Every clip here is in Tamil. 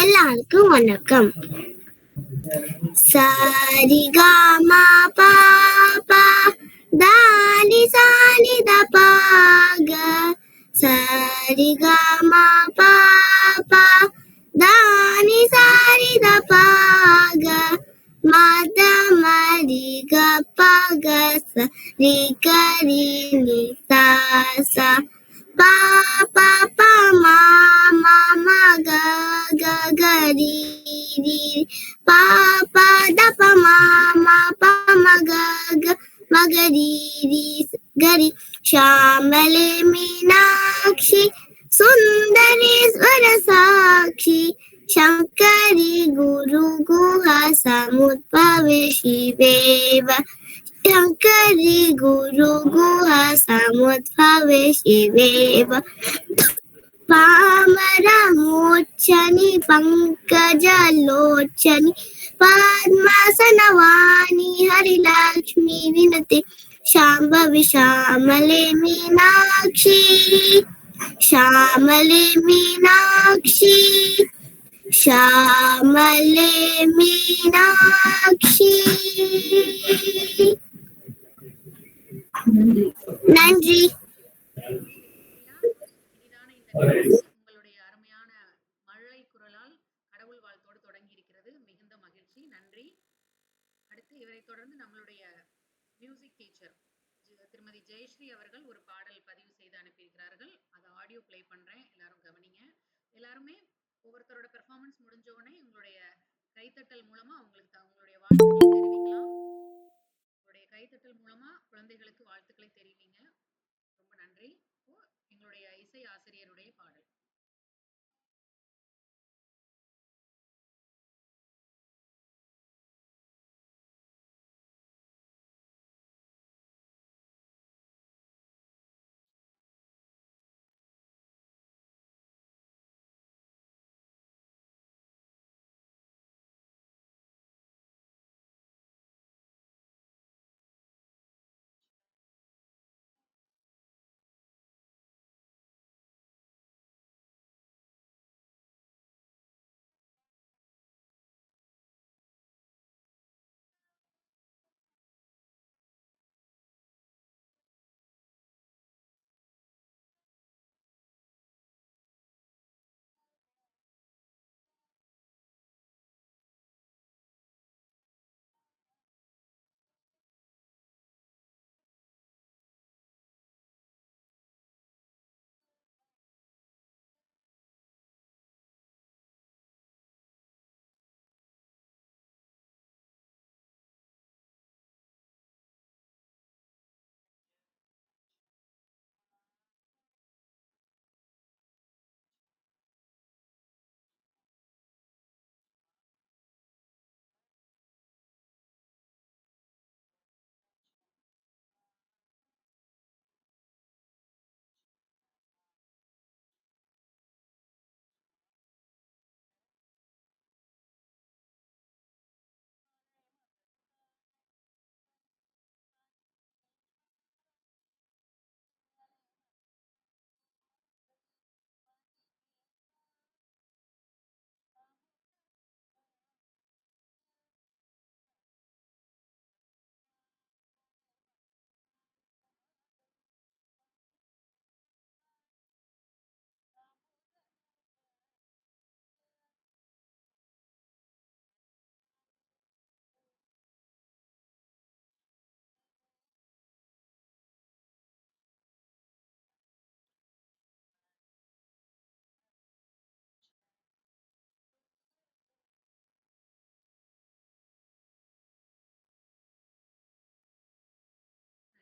எல்லாருக்கும் வணக்கம். சரிகமா பாபா தானி சானி தபாக சரிகமா பாபா தானி சானி தபாக மத மரி கப்பக சரி கரி நி சா pa pa pa ma ma ma ga ga ga ri ri pa pa da pa ma pa ma ga ga ma ga ri ri ga ri shamale meenakshi sundari swara sakshi shankari guru guha samudbhave shiveva Shankari Guru Guha Samudbhave Shiveva Pamara Mochani Pankaja Lochani Padmasanavani Hari Lakshmi Vinati Shambhavi Shamale Meenakshi Shamale Meenakshi Shamale Meenakshi நன்றி. உங்களுடைய அருமையான மழலை குரலால் கடவுள் வாழ்த்தோடு தொடங்கி இருக்கிறது. மிகுந்த மகிழ்ச்சி, நன்றி. அடுத்து இவரை தொடர்ந்து நம்மளுடைய மியூசிக் டீச்சர் திருமதி ஜெயஸ்ரீ அவர்கள் ஒரு பாடல் பதிவு செய்து அனுப்பியிருக்கிறார்கள். அதை ஆடியோ பிளே பண்றேன், எல்லாரும் கவனிங்க. எல்லாருமே ஒவ்வொருத்தரோட பெர்ஃபார்மன்ஸ் முடிஞ்ச உடனே உங்களுடைய கைத்தட்டல் மூலமா அவங்களுக்கு அவங்களுடைய வாழ்த்துக்களை தெரிவிக்கலாம். உங்களுடைய கைத்தட்டல் மூலமா குழந்தைகளுக்கு வாழ்த்துக்களை தெரிவிங்க. ரொம்ப நன்றி. எங்களுடைய இசை ஆசிரியருடைய பாடல்.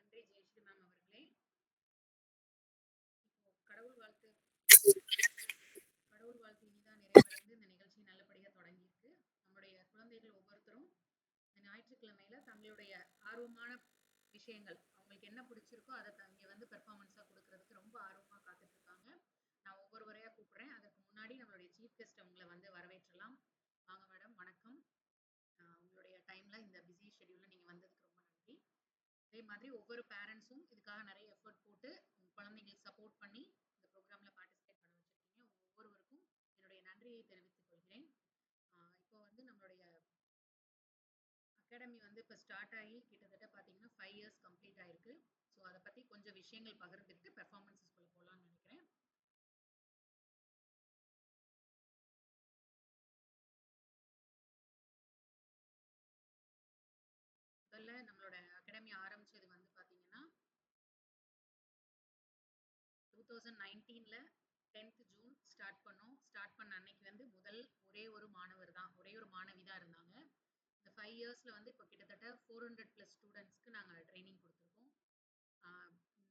நன்றி ஜெயஸ்ரீ மேம் அவர்களே. கடவுள் வாழ்த்து இனிதான் நிறைவடைந்து இந்த நிகழ்ச்சி நல்லபடியாக தொடங்கியிருக்கு. நம்முடைய குழந்தைகள் ஒவ்வொருத்தரும் இந்த ஞாயிற்றுக்கிழமையில தங்களுடைய ஆர்வமான விஷயங்கள், அவங்களுக்கு என்ன பிடிச்சிருக்கோ அதை இங்க வந்து பெர்ஃபார்மன்ஸா கொடுக்கறதுக்கு ரொம்ப ஆர்வமா காத்துட்டு இருக்காங்க. நான் ஒவ்வொருவரையா கூப்பிடுறேன். அதுக்கு முன்னாடி நம்மளுடைய சீஃப் கெஸ்ட் உங்களை வந்து வரவேற்றலாம். வாங்க மேடம், வணக்கம். உங்களுடைய டைம்ல இந்த பிஸி ஷெட்யூல்ல நீங்க வந்ததுக்கு ரொம்ப நன்றி. அதே மாதிரி ஒவ்வொரு பேரண்ட்ஸும் இதுக்காக நிறைய எஃபர்ட் போட்டு குழந்தைங்களுக்கு சப்போர்ட் பண்ணி இந்த ப்ரோக்ராம்ல பார்ட்டிசிபேட் பண்ண வச்சிருக்கீங்க. ஒவ்வொருவருக்கும் என்னுடைய நன்றியை நன்றியை தெரிவித்துக் கொள்கிறேன். இப்போ வந்து நம்மளுடைய அகாடமி வந்து இப்போ ஸ்டார்ட் ஆகி கிட்டத்தட்ட பார்த்தீங்கன்னா 5 இயர்ஸ் கம்ப்ளீட் ஆயிருக்கு. ஸோ அதை பற்றி கொஞ்சம் விஷயங்கள் பகிர்ந்துக்கிட்டு பெர்ஃபார்மன்ஸஸ்குள்ள போகலான்னு நினைக்கிறேன். முதல்ல நம்மளோட அகாடமி ஆரம்பிச்சது வந்து பார்த்தீங்கன்னா 2019ல 10th ஜூன் ஸ்டார்ட் பண்ணோம். ஸ்டார்ட் பண்ண அன்னைக்கு வந்து ஒரே ஒரு மாணவர் தான், ஒரே ஒரு மாணவி தான் இருந்தாங்க. இந்த 5 இயர்ஸ்ல வந்து இப்போ கிட்டத்தட்ட 400+ ஸ்டூடெண்ட்ஸ்க்கு நாங்கள் ட்ரைனிங் கொடுத்துருக்கோம்.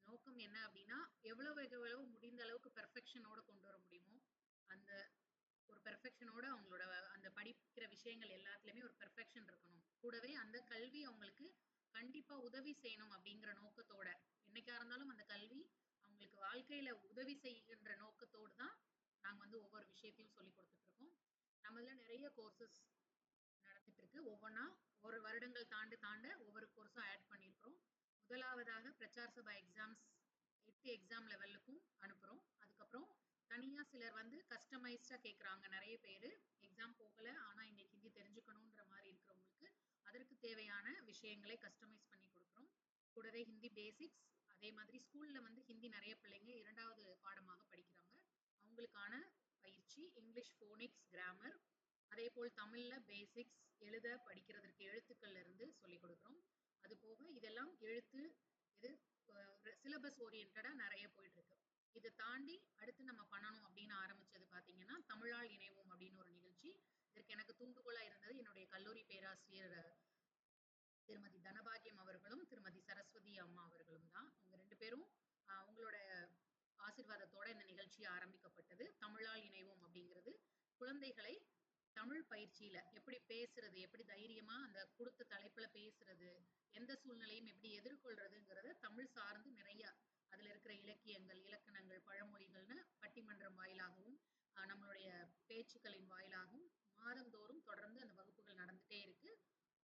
நோக்கம் என்ன அப்படின்னா எவ்வளவு முடிந்த அளவுக்கு பெர்ஃபெக்ஷனோட கொண்டு வர முடியுமோ அந்த ஒரு பெர்ஃபெக்ஷனோட அவங்களோட அந்த படிக்கிற விஷயங்கள் எல்லாத்துலேயுமே ஒரு பெர்ஃபெக்ஷன் இருக்கணும். கூடவே அந்த கல்வி அவங்களுக்கு கண்டிப்பா உதவி செய்யணும் அப்படிங்கிற நோக்கத்தோட, என்னைக்கா இருந்தாலும் அந்த கல்வி அவங்களுக்கு வாழ்க்கையில உதவி செய்கின்ற நோக்கத்தோடு தான் நாங்க வந்து ஒவ்வொரு விஷயத்தையும் சொல்லி கொடுத்துட்டு இருக்கோம். நம்மள நிறைய கோர்சஸ் நடந்துட்டு இருக்கு. ஒவ்வொன்றா ஒரு வருடங்கள் தாண்ட ஒவ்வொரு கோர்ஸும் ஆட் பண்ணியிருக்கிறோம். முதலாவதாக பிரச்சார் சபா எக்ஸாம்ஸ் 8 எக்ஸாம் லெவலுக்கும் அனுப்புகிறோம். அதுக்கப்புறம் தனியாக சிலர் வந்து கஸ்டமைஸ்டாக கேட்குறாங்க. நிறைய பேர் எக்ஸாம் போகல, ஆனால் எங்களுக்கு ஹிந்தி தெரிஞ்சுக்கணுன்ற மாதிரி இருக்கிறவங்களுக்கு அதற்கு தேவையான விஷயங்களை கஸ்டமைஸ் பண்ணி கொடுக்குறோம். கூடவே ஹிந்தி பேசிக்ஸ், அதே மாதிரி ஸ்கூலில் வந்து ஹிந்தி நிறைய பிள்ளைங்க 2வது பாடமாக படிக்கிறாங்க. அவங்களுக்கான பயிற்சி, இங்கிலீஷ் ஃபோனிக்ஸ், கிராமர், அதே போல் தமிழ்ல பேசிக்ஸ், எழுத படிக்கிறதுக்கு எழுத்துக்கள்ல இருந்து சொல்லிக் கொடுக்குறோம். அது போக இதெல்லாம் எழுத்து இது சிலபஸ் ஓரியன்டா நிறைய போயிட்டு இருக்கு. இதை தாண்டி அடுத்து நம்ம பண்ணணும் அப்படின்னு ஆரம்பிச்சது பாத்தீங்கன்னா தமிழால் இணைவோம் அப்படின்னு ஒரு நிகழ்ச்சி. இதற்கு எனக்கு தூண்டுகோலா இருந்தது என்னுடைய கல்லூரி பேராசிரியர் திருமதி தனபாகியம் அவர்களும் திருமதி சரஸ்வதி அம்மா அவர்களும் தான். அவங்க 2 பேரும் அவங்களோட ஆசீர்வாதத்தோட இந்த நிகழ்ச்சி ஆரம்பிக்கப்பட்டது. தமிழால் இணைவோம் அப்படிங்கிறது குழந்தைகளை தமிழ் பயிற்சியில எப்படி பேசுறது, எப்படி தைரியமா அந்த கொடுத்த தலைப்புல பேசுறது, எந்த சூழ்நிலையும் எப்படி எதிர்கொள்றதுங்கிறத தமிழ் சார்ந்து நிறைய அதுல இருக்கிற இலக்கியங்கள், இலக்கணங்கள், பழமொழிகள்னு பட்டிமன்றம் வாயிலாகவும் நம்மளுடைய பேச்சுக்களின் வாயிலாகவும் மாதந்தோறும் தொடர்ந்து அந்த வகுப்புகள் நடந்துட்டே இருக்கு.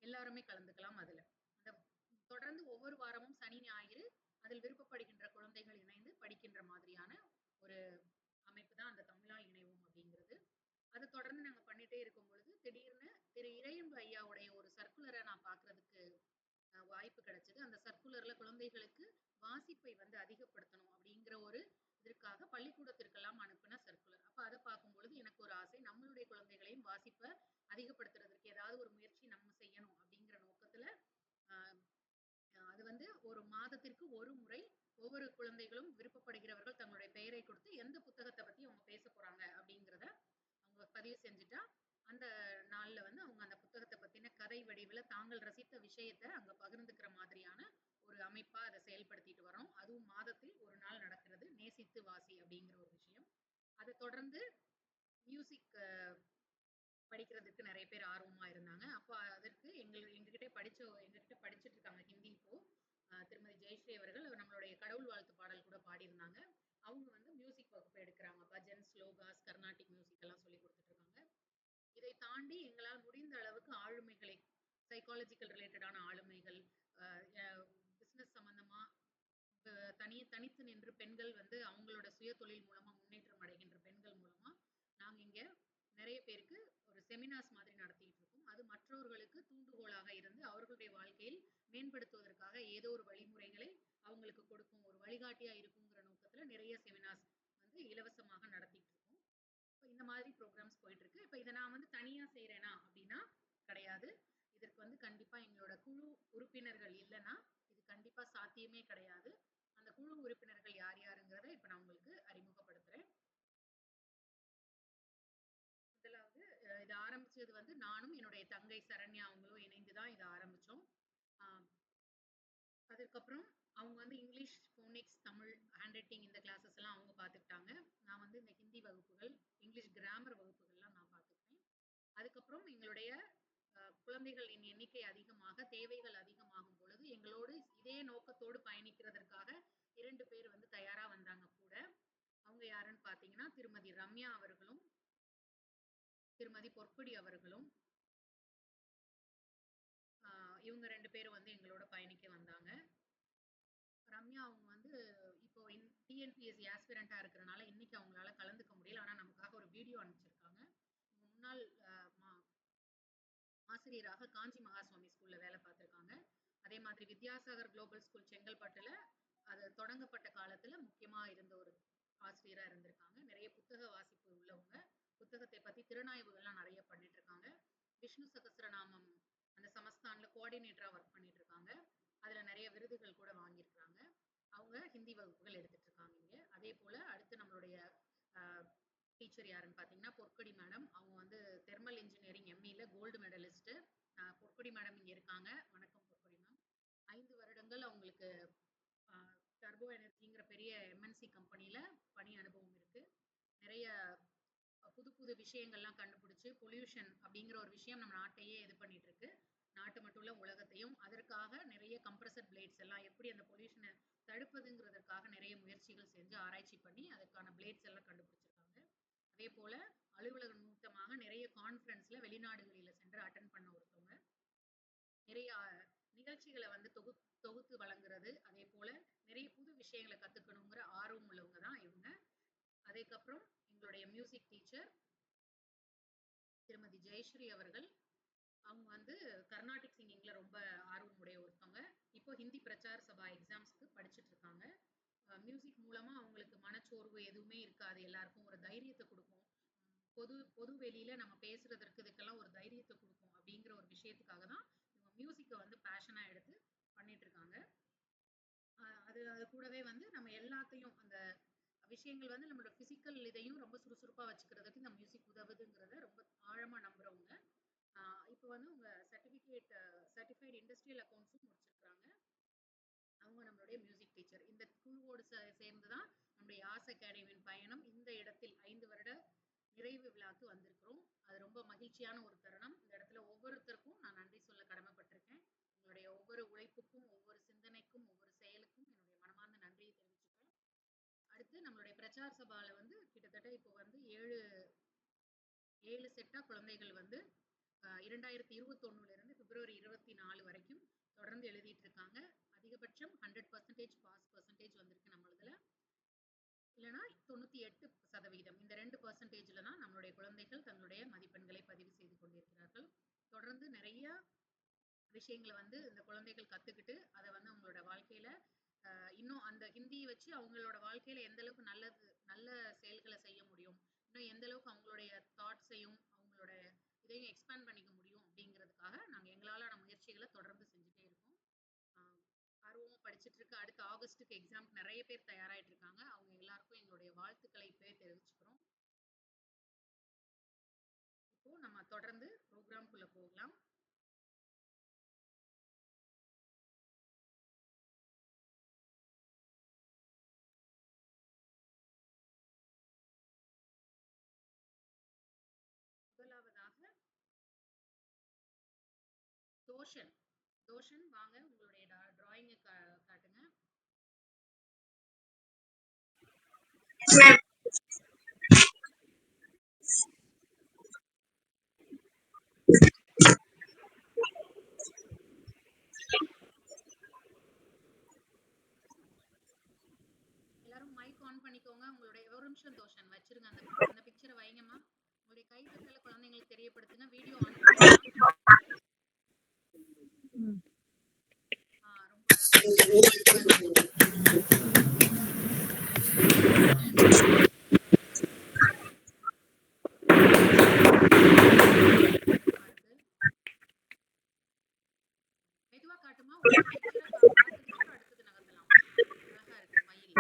எல்லாருமே கலந்துக்கலாம் அதுல. அந்த தொடர்ந்து ஒவ்வொரு வாரமும் சனி ஞாயிறு அதில் விருப்பப்படுகின்ற குழந்தைகள் இணைந்து படிக்கின்ற மாதிரியான ஒரு அமைப்பு தான் அந்த தமிழால் இணைவோம் அப்படிங்கிறது. அதை தொடர்ந்து நாங்க பண்ணிட்டே இருக்கும் பொழுது திடீர்னு திரு இறையன்பு ஐயாவுடைய ஒரு சர்க்குலரை நான் பார்க்கறதுக்கு வாய்ப்பு கிடைச்சது. அந்த சர்க்குலர்ல குழந்தைகளுக்கு வாசிப்பை வந்து அதிகப்படுத்தணும் அப்படிங்கிற ஒரு இதற்காக பள்ளிக்கூடத்திற்கெல்லாம் அனுப்பின சர்க்குலர். அப்ப அதை பார்க்கும் பொழுது எனக்கு ஒரு ஆசை, நம்மளுடைய குழந்தைகளையும் வாசிப்பை அதிகப்படுத்துறதுக்கு ஏதாவது ஒரு முயற்சி நம்ம செய்யணும் அப்படிங்கிற நோக்கத்துல அது வந்து ஒரு மாதத்திற்கு ஒரு முறை ஒவ்வொரு குழந்தைகளும் விருப்பப்படுகிறவர்கள் தங்களுடைய பெயரை கொடுத்து எந்த புத்தகத்தை பத்தி அவங்க பேச போறாங்க அப்படிங்கிறத அவங்க பதிவு செஞ்சுட்டா அந்த நாள்ல வந்து அவங்க அந்த புத்தகத்தை பத்தின கதை வடிவில் தாங்கள் ரசித்த விஷயத்தை அங்க பகிர்ந்துக்கிற மாதிரியான ஒரு அமைப்பா அதை செயல்படுத்திட்டு வரோம். அதுவும் மாதத்தில் ஒரு நாள் நடக்கிறது, நேசித்து வாசி அப்படிங்கிற ஒரு விஷயம். அதை தொடர்ந்து மியூசிக் படிக்கிறதுக்கு நிறைய பேர் ஆர்வமா இருந்தாங்க. அப்போ அதற்கு எங்ககிட்ட படிச்சுட்டு இருக்காங்க ஹிந்தி இப்போ திருமதி ஜெயஸ்ரீ அவர்கள் நம்மளுடைய கடவுள் வாழ்த்து பாடல் கூட பாடியிருந்தாங்க. அவங்க வந்து மியூசிக் வகுப்பு எடுக்கிறாங்க. பஜன், ஸ்லோகாஸ், கர்நாடிக் மியூசிக் எல்லாம் சொல்லி கொடுத்துட்டு இருக்காங்க. இதை தாண்டி எங்களால் முடிந்த அளவுக்கு ஆளுமைகளை, சைக்காலஜிக்கல் ரிலேட்டடான ஆளுமைகள், பிசினஸ் சம்பந்தமா தனித்து நின்று பெண்கள் வந்து அவங்களோட சுய தொழில் மூலமா முன்னேற்றம் அடைகின்ற பெண்கள் மூலமா நாங்க இங்க நிறைய பேருக்கு ஒரு செமினார்ஸ் மாதிரி நடத்திட்டு இருக்கோம். அது மற்றவர்களுக்கு தூண்டுகோலாக இருந்து அவர்களுடைய வாழ்க்கையில் மேம்படுத்துவதற்காக ஏதோ ஒரு வழிமுறைகளை அவங்களுக்கு கொடுக்கும், ஒரு வழிகாட்டியா இருக்குங்கிற நோக்கத்துல நிறைய செமினார்ஸ் வந்து இலவசமாக நடத்திட்டு இருக்கோம். இந்த மாதிரி ப்ரோக்ராம்ஸ் போயிட்டு இருக்கு. இப்ப இதை நான் வந்து தனியா செய்யறேனா அப்படின்னா கிடையாது. இதற்கு வந்து கண்டிப்பா எங்களோட குழு உறுப்பினர்கள் இல்லைன்னா இது கண்டிப்பா சாத்தியமே கிடையாது. அந்த குழு உறுப்பினர்கள் யார் யாருங்கிறத இப்ப நான் உங்களுக்கு அறிமுகப்படுத்துறேன். முதலாவது இதை ஆரம்பிச்சது வந்து நானும் என்னுடைய தங்கை சரண்யா அவங்களும் இணைந்துதான் இதை ஆரம்பிச்சோம். அதுக்கப்புறம் அவங்க வந்து English Phoenix, Tamil hand writing இந்த கிளாஸஸ் எல்லாம் அவங்க பார்த்துக்கிட்டாங்க. நான் வந்து இந்த ஹிந்தி வகுப்புகள், இங்கிலீஷ் கிராமர் வகுப்புகள்லாம் நான் பார்த்துக்கிட்டேன். அதுக்கப்புறம் எங்களுடைய குழந்தைகளின் எண்ணிக்கை அதிகமாக, தேவைகள் அதிகமாகும் பொழுது எங்களோடு இதே நோக்கத்தோடு பயணிக்கிறதற்காக 2 பேர் வந்து தயாரா வந்தாங்க கூட. அவங்க யாருன்னு பார்த்தீங்கன்னா திருமதி ரம்யா அவர்களும் திருமதி பொற்குடி அவர்களும். இவங்க 2 பேரும் வந்து எங்களோட பயணிக்க வந்தாங்க. ரம்யா அவங்க வந்து இப்போ டிஎன்பிஎஸ்சி ஆஸ்பிரண்டா இருக்கிறனால இன்னைக்கு அவங்களால கலந்துக்க முடியல. ஆனா நமக்காக ஒரு வீடியோ அனுப்பிச்சிருக்காங்க. ஆசிரியராக காஞ்சி மகாசுவாமி ஸ்கூல்ல வேலை பார்த்திருக்காங்க. அதே மாதிரி வித்யாசாகர் குளோபல் ஸ்கூல் செங்கல்பட்டுல அது தொடங்கப்பட்ட காலத்துல முக்கியமா இருந்த ஒரு ஆசிரியரா இருந்திருக்காங்க. நிறைய புத்தக வாசிப்பு உள்ளவங்க. புத்தகத்தை பத்தி திறனாய்வுகள்லாம் நிறைய பண்ணிட்டு இருக்காங்க. விஷ்ணு சகஸ்ரநாமம் அந்த சமஸ்தான்ல கோஆர்டினேட்டரா ஒர்க் பண்ணிட்டு இருக்காங்க. அதுல நிறைய விருதுகள் கூட வாங்கியிருக்காங்க. அவங்க ஹிந்தி வகுப்புகள் எடுத்துட்டு இருக்காங்க இங்க. அதே போல அடுத்து நம்மளுடைய டீச்சர் யாருன்னு பார்த்தீங்கன்னா பொற்கொடி மேடம். அவங்க வந்து தெர்மல் இன்ஜினியரிங் எம்இல கோல்டு மெடலிஸ்ட். பொற்கொடி மேடம் இங்க இருக்காங்க. வணக்கம் பொற்கொடி மேம். 5 வருடங்கள் அவங்களுக்கு டர்போ எனர்ஜிங்கிற பெரிய எம்என்சி கம்பெனில பணி அனுபவம் இருக்கு. நிறைய புது புது விஷயங்கள்லாம் கண்டுபிடிச்சு பொல்யூஷன் அப்படிங்கிற ஒரு விஷயம் நம்ம நாட்டையே இது பண்ணிட்டு இருக்கு. நாட்டு மட்டும் இல்ல உலகத்தையும். அதற்காக நிறைய கம்ப்ரஸர் பிளேட்ஸ் எல்லாம் எப்படி அந்த பொல்யூஷனை தடுப்பதுங்கிறதுக்காக நிறைய முயற்சிகள் செஞ்சு ஆராய்ச்சி பண்ணி அதுக்கான பிளேட்ஸ் எல்லாம் கண்டுபிடிச்சிருக்காங்க. அதே போல அலுவலக நிமித்தமாக நிறைய கான்ஃபரன்ஸ்ல வெளிநாடுகளில் சென்று அட்டன் பண்ண ஒருத்தவங்க. நிறைய நிகழ்ச்சிகளை வந்து தொகுத்து வழங்குறது. அதே போல நிறைய புது விஷயங்களை கத்துக்கணுங்கிற ஆர்வம் உள்ளவங்க தான் இவங்க. அதுக்கப்புறம் எங்களுடைய மியூசிக் டீச்சர் திருமதி ஜெயஸ்ரீ அவர்கள். அவங்க வந்து கர்நாடிக் சிங்கிங்ல ரொம்ப ஆர்வம் உடைய ஒருத்தவங்க. இப்போ ஹிந்தி பிரச்சார சபா எக்ஸாம்ஸ்க்கு படிச்சுட்டு இருக்காங்க. மியூசிக் மூலமா அவங்களுக்கு மனச்சோர்வு எதுவுமே இருக்காது. எல்லாருக்கும் ஒரு தைரியத்தை கொடுக்கும். பொது வெளியில நம்ம பேசுறதற்கு இதுக்கெல்லாம் ஒரு தைரியத்தை கொடுக்கும் அப்படிங்கிற ஒரு விஷயத்துக்காக தான் இவங்க மியூசிக்கை வந்து பேஷனா எடுத்து பண்ணிட்டு இருக்காங்க. அது கூடவே வந்து நம்ம எல்லாத்தையும் அந்த விஷயங்கள் வந்து நம்மளோட பிசிக்கல் இதையும் ரொம்ப சுறுசுறுப்பா வச்சுக்கிறதுக்கு இந்த மியூசிக் உதவுதுங்கிறத ரொம்ப ஆழமா நம்புறவங்க. இப்போ வந்து உங்க சர்டிஃபைட் இண்டஸ்ட்ரியல் அக்கௌண்ட்ஸும் முடிச்சிருக்காங்க. அவங்க நம்மளுடைய மியூசிக் டீச்சர். இந்த குழுவோடு சேர்ந்துதான் நம்முடைய யாஸ் அகாடமியின் பயணம் இந்த இடத்தில் 5 வருட நிறைவு விழாக்கு வந்திருக்கிறோம். அது ரொம்ப மகிழ்ச்சியான ஒரு தருணம். இந்த இடத்துல ஒவ்வொருத்தருக்கும் நான் நன்றி சொல்ல கடமைப்பட்டிருக்கேன். உங்களுடைய ஒவ்வொரு உழைப்புக்கும் ஒவ்வொரு சிந்தனைக்கும் ஒவ்வொரு செயலுக்கும் என்னுடைய மனமார்ந்த நன்றியை தெரிவிச்சுக்கிறேன். அடுத்து நம்மளுடைய பிரச்சார சபால வந்து கிட்டத்தட்ட இப்போ வந்து 7 செட்டா குழந்தைகள் வந்து 2021 இருந்து பிப்ரவரி 24 வரைக்கும் தொடர்ந்து எழுதிட்டு இருக்காங்க. அதிகபட்சம் 100% பாஸ் பர்சன்டேஜ் வந்திருக்கு நம்மளதுல. இல்லைன்னா 98%. இந்த 2%ல தான் நம்மளுடைய குழந்தைகள் தங்களுடைய மதிப்பெண்களை பதிவு செய்து கொண்டிருக்கிறார்கள். தொடர்ந்து நிறைய விஷயங்களை வந்து இந்த குழந்தைகள் கத்துக்கிட்டு அதை வந்து அவங்களோட வாழ்க்கையில இன்னும் அந்த ஹிந்தியை வச்சு அவங்களோட வாழ்க்கையில எந்த அளவுக்கு நல்ல செயல்களை செய்ய முடியும், இன்னும் எந்த அளவுக்கு அவங்களுடைய தாட்ஸையும் அவங்களோட இதையும் எக்ஸ்பேண்ட் பண்ணிக்க முடியும் அப்படிங்கிறதுக்காக நாங்கள் எங்களாலான முயற்சிகளை தொடர்ந்து செஞ்சுட்டே இருக்கோம். ஆர்வமா படிச்சுட்டு இருக்க அடுத்த ஆகஸ்ட்டுக்கு எக்ஸாம்க்கு நிறைய பேர் தயாராகிட்டு இருக்காங்க. அவங்க எல்லாருக்கும் எங்களுடைய வாழ்த்துக்களை தெரிவிச்சுக்கிறோம். இப்போ நம்ம தொடர்ந்து ப்ரோக்ராம்குள்ள போகலாம். முதலாவதாக தோஷன் வாங்க உங்களுடைய டிராயிங்கை காட்டுங்க. எல்லாரும் மைக் ஆன் பண்ணிக்கோங்க. உங்களுடைய ஒரு நிமிஷம் தோஷன் வச்சிருங்க. அந்த பிக்சரை வைங்கம்மா. உங்களுடைய கைத்தட்டல குழந்தைங்களுக்கு தெரியப்படுத்துங்க. வீடியோ ஆன் பண்ணுங்க. மெதுவா காட்டுமா. ஒரு பிக்சரை பார்த்துட்டு அடுத்தது நகர்த்தலாம். அழகா இருக்கு. மயில்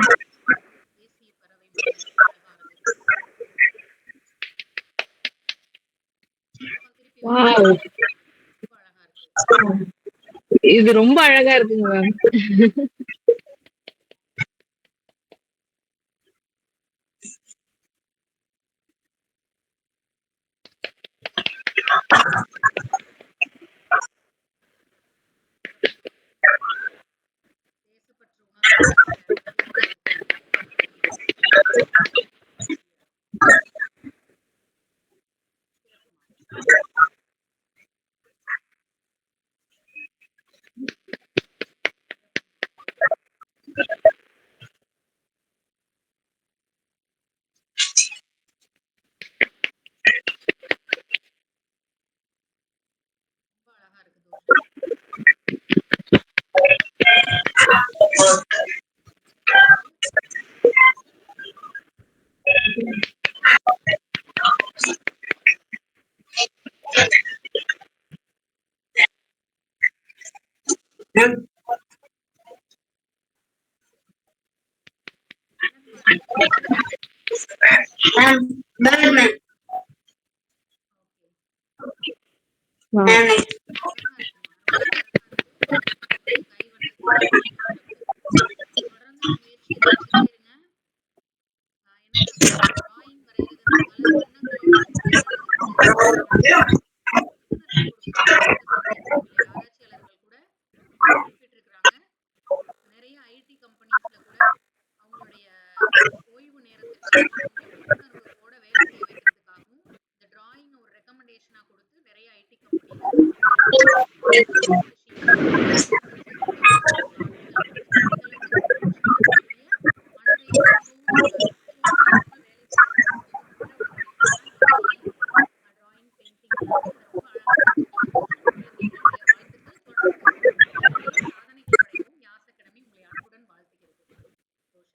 தேசிய பறவை இது ரொம்ப அழகா இருக்குங்க மேம். Birdman. Wow. தொடர்ந்து இந்த முயற்சியை செஞ்சுட்டே இருங்க. ஏன்னா டிராயிங் வரைகிறதுனால வண்ணங்களோட ஆராய்ச்சியாளர்கள் கூட குறிப்பிட்டிருக்கிறாங்க. நிறைய ஐடி கம்பெனிஸ்ல கூட அவங்களுடைய ஓய்வு நேரத்திற்கு விழிப்புணர்வோட வேலை செய்ய வைக்கிறதுக்காகவும் இந்த டிராயிங் ஒரு ரெக்கமெண்டேஷனா கொடுத்து நிறைய ஐடி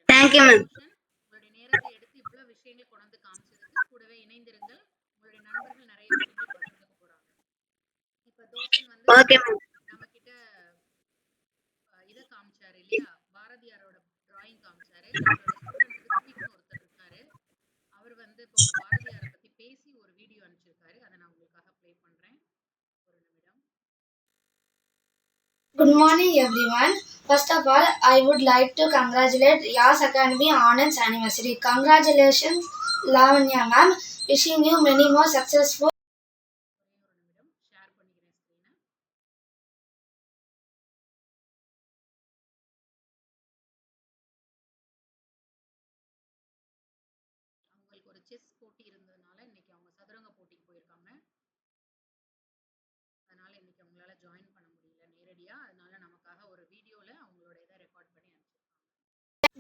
Thank you, ma'am. உங்களுடைய நேரத்தை எடுத்து இவ்வளவு விஷயங்களை கொண்டு காமிச்சதுக்கு கூடவே இணைந்திருங்கள். உங்களுடைய நண்பர்கள் நிறைய விஷயங்களை பகிர்ந்துக்க போறாங்க. இப்ப தோசன் வந்து Okay, ma'am. நம்ம கிட்ட இத காமிச்சாரு இல்லையா, பாரதியாரோட டிராயிங் காமிச்சாரு. நம்மளோட ஸ்டூடெண்ட் ரித்விக்னு ஒருத்தர் இருக்காரு. அவர் வந்து இப்போ பாரதியாரை பத்தி பேசி ஒரு வீடியோ அனுப்பிச்சிருக்காரு. அதை நான் உங்களுக்காக ப்ளே பண்றேன். ஒரு நிமிடம். Good morning, everyone. First of all, I would like to congratulate Yas Academy on its anniversary. Congratulations, Lavanya ma'am. Wishing you many more successful. ஒரு நிமிடம் ஷேர் பண்ணிக்கிறேன் ஸ்கிரீனை. அவங்களுக்கு ஒரு செஸ் போட்டி இருந்ததுனால இன்னைக்கு அவங்க சதுரங்க போட்டிக்கு போயிருக்காங்க. அதனால இன்னைக்கு அவங்களால ஜாயின் பண்ண முடியல நேரடியா. அதனால நமக்காக ஒரு வீடியோல அவங்களோட இதை ரெக்கார்ட் பண்ணி அனுப்பிச்சிருக்காங்க.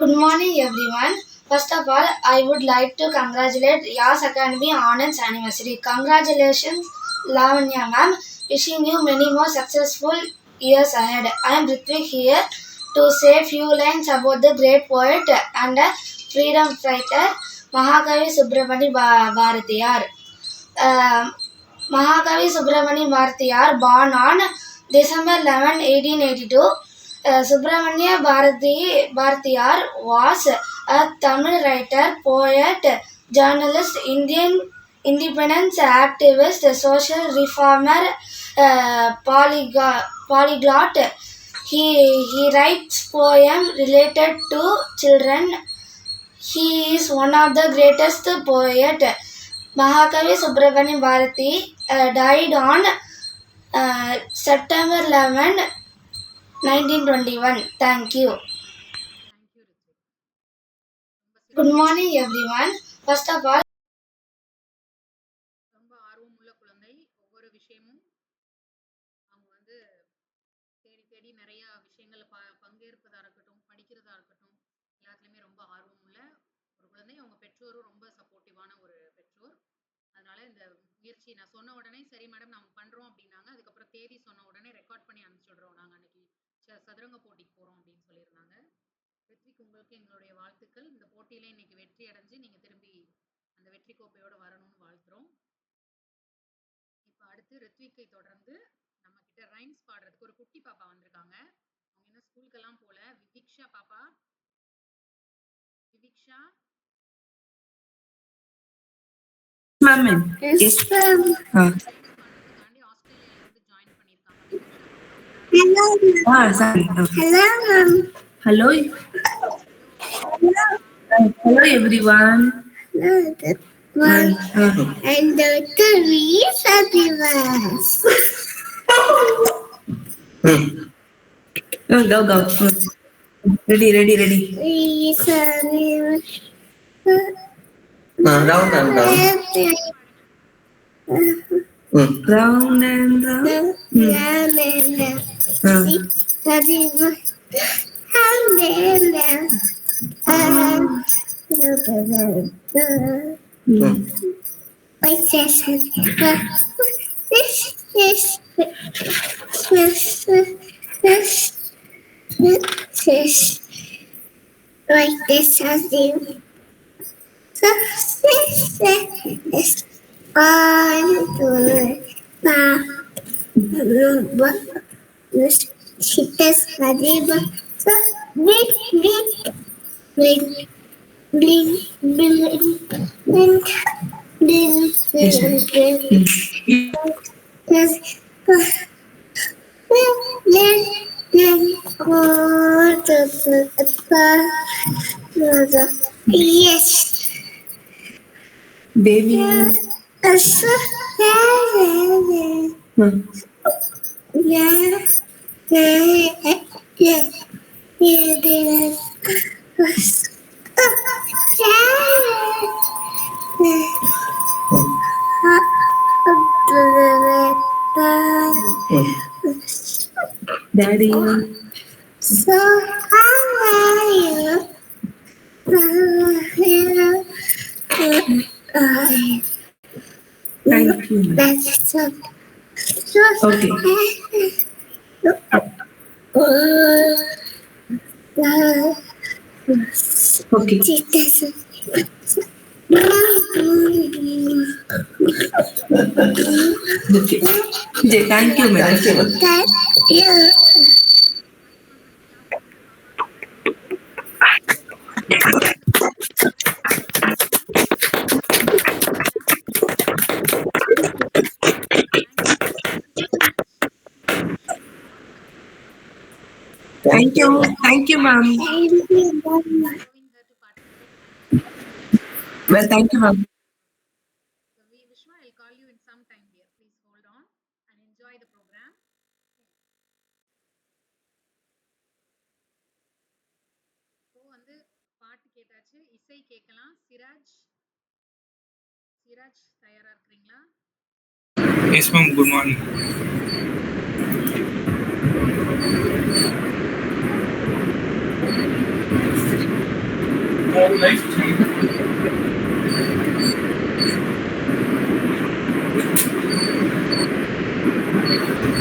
Good morning, everyone. First of all, I would like to congratulate Yas Academy on its anniversary. Congratulations, Lavanya ma'am. Wishing you many more successful years ahead. I am Ritvik here to say few lines about the great poet and freedom fighter Mahakavi Subramani Bharatiyar. Mahakavi Subramani Bharatiyar, born on December 11, 1882. Subramania Bharatiyar was a Tamil writer, poet, journalist, Indian independence activist, social reformer, polyglot. He writes poems related to children. He is one of the greatest poet. Mahakavi Subramani Bharati died on September 11, 1921. Thank you. Thank you Rithvik. Good morning, everyone. First of all, ரொம்ப ஆர்வம் உள்ள குழந்தை. ஒவ்வொரு விஷயமும் அவங்க வந்து தேடி தேடி நிறைய விஷயங்கள்ல பங்கேற்பதா இருக்கட்டும், படிக்கிறதா இருக்கட்டும், எல்லாத்துலயுமே ரொம்ப ஆர்வம் உள்ள ஒரு குழந்தை. அவங்க பெற்றோரும் ரொம்ப சப்போர்ட்டிவான ஒரு பெற்றோர். அதனால இந்த முயற்சி நான் சொன்ன உடனே சரி மேடம் நாம பண்றோம் அப்படின்னாங்க. அதுக்கப்புறம் தேதி சொன்ன உடனே ரெக்கார்ட் பண்ணி அனுப்பிச்சுடுறோம், நாங்க அன்னைக்கு சதுரங்க போட்டிக்கு போறோம் அப்படின்னு சொல்லியிருந்தாங்க. ரித்விக், உங்களுக்கு எங்களுடைய வாழ்த்துக்கள். இந்த போட்டியில இன்னைக்கு வெற்றி அடைஞ்சு நீங்க திரும்பி அந்த வெற்றி கோப்பையோட வரணும்னு வாழ்த்துறோம். இப்ப அடுத்து ரித்விக்கை தொடர்ந்து நம்ம கிட்ட ரைம்ஸ் பாடுறதுக்கு ஒரு குட்டி பாப்பா வந்திருக்காங்க. அவங்க இன்னும் ஸ்கூலுக்கெல்லாம் போல. விவிக்ஷா பாப்பா, விவிக்ஷா Ma'am. Yes. பாடுறதுக்காண்டி ஆஸ்திரேலியால இருந்து ஜாயின் பண்ணிருக்காங்க. Hello, ma'am. Sorry. Hello, ma'am. Hello. Hello, everyone. One and the three everyone. Go. Ready. Three everyone. Round and round. Round and round. Yes. Baby. Daddy. So how are you? Thank you. That's so. Okay. Okay. Okay. Jay, thank you, madam. Thank you. Thank you. Thank you, ma'am. Thank you. allowing her to participate. Well, thank you, ma'am. So Vishwa, I'll call you in some time, dear. Please hold on and enjoy the program. இப்போ வந்து பாட்டு கேட்டாச்சு, இசை கேட்கலாம். சிராஜ் தயாரா இருக்கிறீங்களா? Yes, ma'am. Good morning.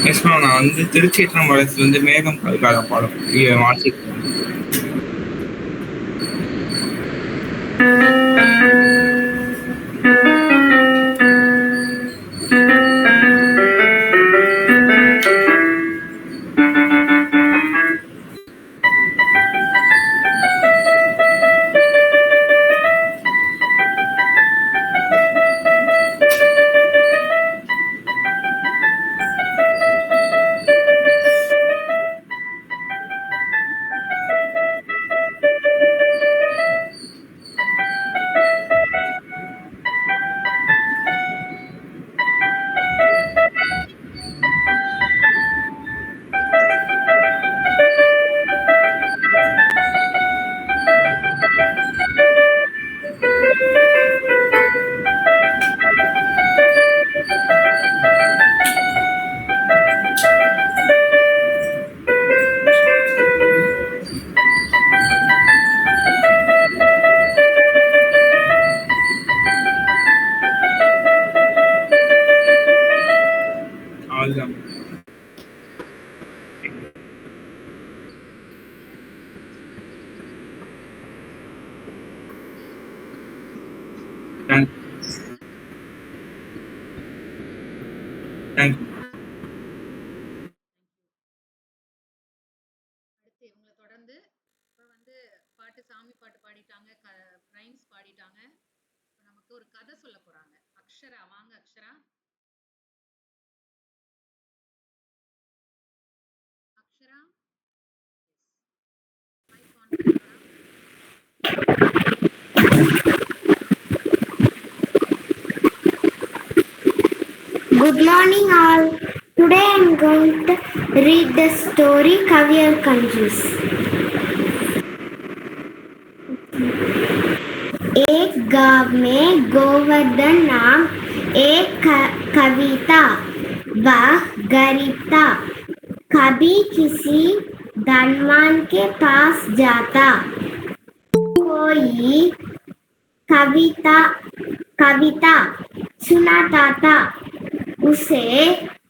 Yes ma'am, நான் வந்து திருச்சிற்றம்பலத்துலேருந்து மேகம் கல்கால பாடம் வாசிக்கிறேன். அவ்வளோதான். தேங்க்யூ. அடுத்து இவங்களை தொடர்ந்து இப்போ வந்து பாட்டு, சாமி பாட்டு பாடிட்டாங்க, ரைம்ஸ் பாடிட்டாங்க. இப்போ நமக்கு ஒரு கதை சொல்ல போறாங்க. அக்ஷரா, வாங்க அக்ஷரா. அக்ஷரா, மைக் ஆன் பண்ணுறா. Good morning, all. Today I am going to read the story Kaviyar Kanjus. एक गांव में गोवर्धन नाम एक कविता वह गरीब था। कभी किसी धनवान के पास जाता, कोई कविता सुनाता था। उसे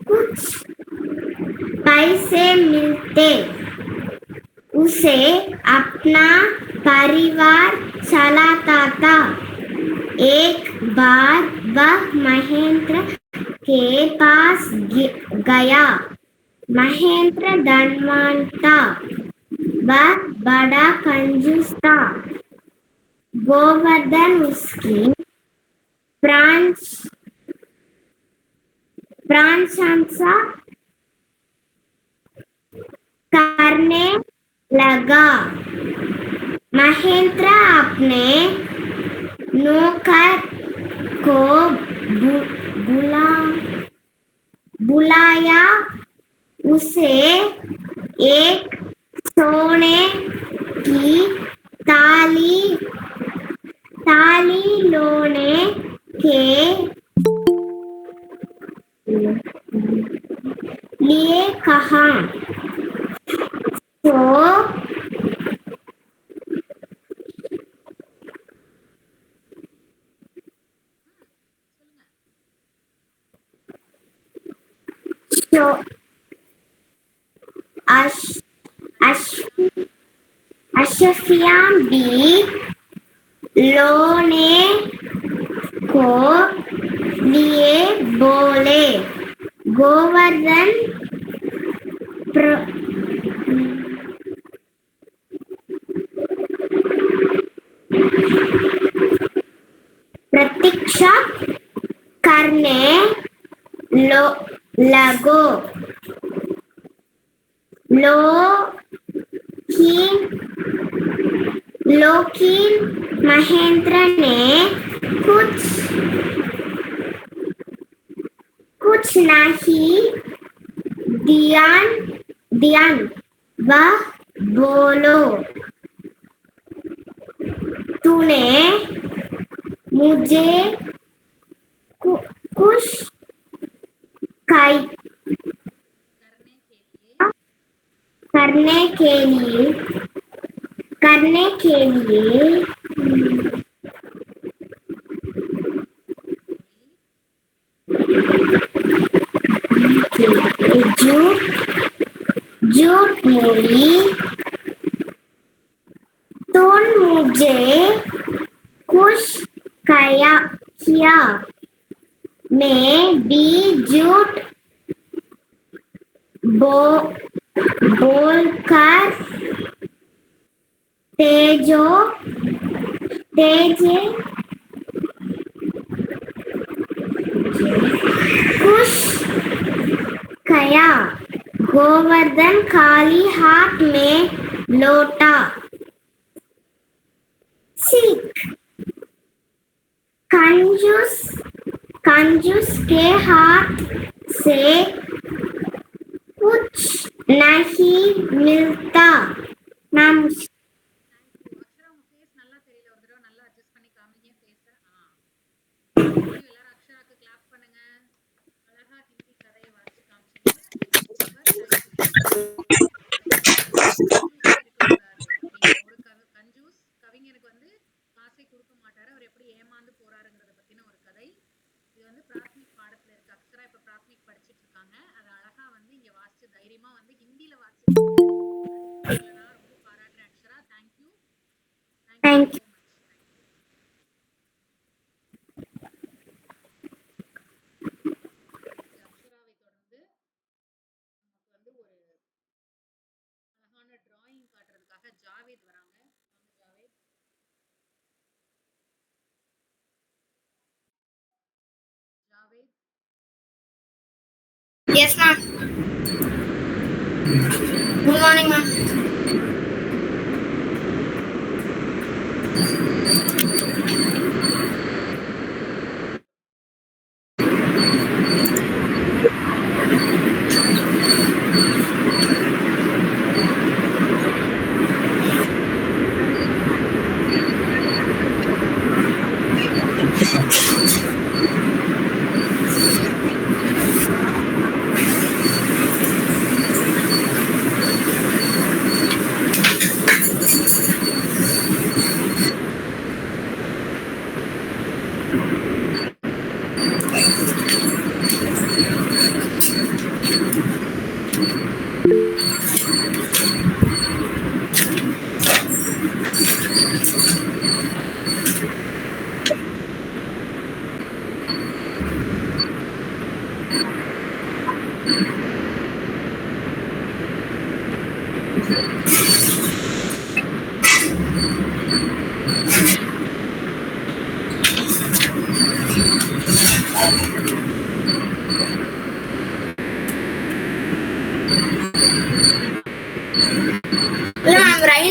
कुछ पैसे मिलते, उसे अपना परिवार चलाता था। एक बार वह महेंद्र के पास गया। महेंद्र धनवान था, वह बड़ा कंजूस था। गोवर्धन उसकी प्रशंसा करने लगा। महेंद्र अपने नौकर को बुलाया। उसे एक सोने की थाली लोने के लिए कहा। तो अशफिया भी लोने को लिए बोले। गोवर्धन प्रतीक्षा करने लगो। लेकिन महेंद्र ने कुछ नहीं ध्यान। वह बोलो, तूने मुझे कुछ करने के लिए झूठ बोली। तुम मुझे कुछ किया, मैं भी झूठ बोलकर खुश किया। गोवर्धन खाली हाथ में लौटा। सीख, कंजूस के हाथ से कुछ नहीं मिलता। मैम அக்ஷரா உங்க ஃபேஸ் நல்லா தெரியல, ஒரு தடவை நல்லா அட்ஜஸ்ட் பண்ணி காமிங்க ஃபேஸ. எல்லாரும் அக்ஷராக்கு கிளாப் பண்ணுங்க. அழகா ஹிந்தி கதையை வாசிச்சு காமிச்சீங்க. ஒரு கஞ்சூஸ் கவிஞருக்கு வந்து காசை கொடுக்க மாட்டாரு, அவர் எப்படி ஏமாந்து போறாருங்கிறத பத்தின ஒரு கதை. இது வந்து பிராத்மிக் பாடத்துல இருக்கு. அக்ஷரா இப்ப பிராத்மிக் படிச்சிட்டு இருக்காங்க. அது அழகா வந்து இங்க வாசிச்சு தைரியமா வந்து ஹிந்தியில வாசிச்சு ரொம்ப பாராட்டுறேன் அக்ஷரா. தேங்க்யூ. Thank you. அக்ஷராவை தொடர்ந்து நமக்கு வந்து ஒரு அழகான டிராயிங் காட்டுறதுக்காக ஜாவேத் வராங்க. Javed. Javed. Yes, ma'am. Good morning, ma'am.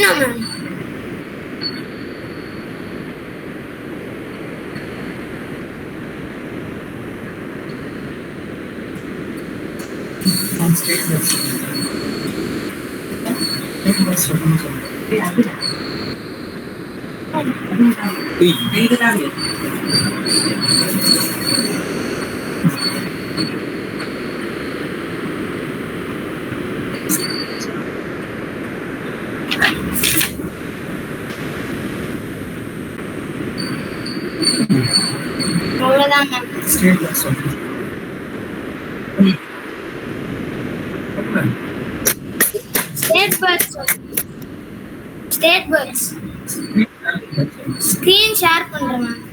Krishna ma'am. அவ்வளவுதான் ma'am. State birds. State birds. Screen share பண்றேன் ma'am.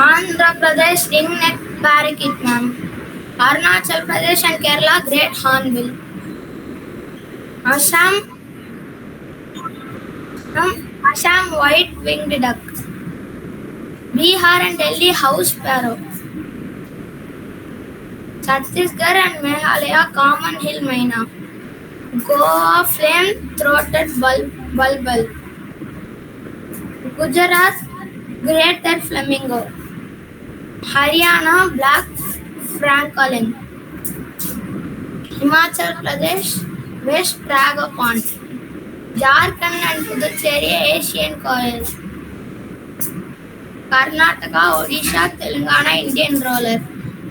Andhra Pradesh ringneck parakeet ma'am. Arunachal Pradesh and Kerala great hornbill. Assam white winged duck. Bihar and Delhi house sparrow. Chhattisgarh and Meghalaya common hill myna. Goa flame throated bulbul. Gujarat greater flamingo. Haryana black francolin. Himachal Pradesh west dragapont. Jharkhand and Puducherry Asian coil. Karnataka, Odisha, Telangana Indian roller.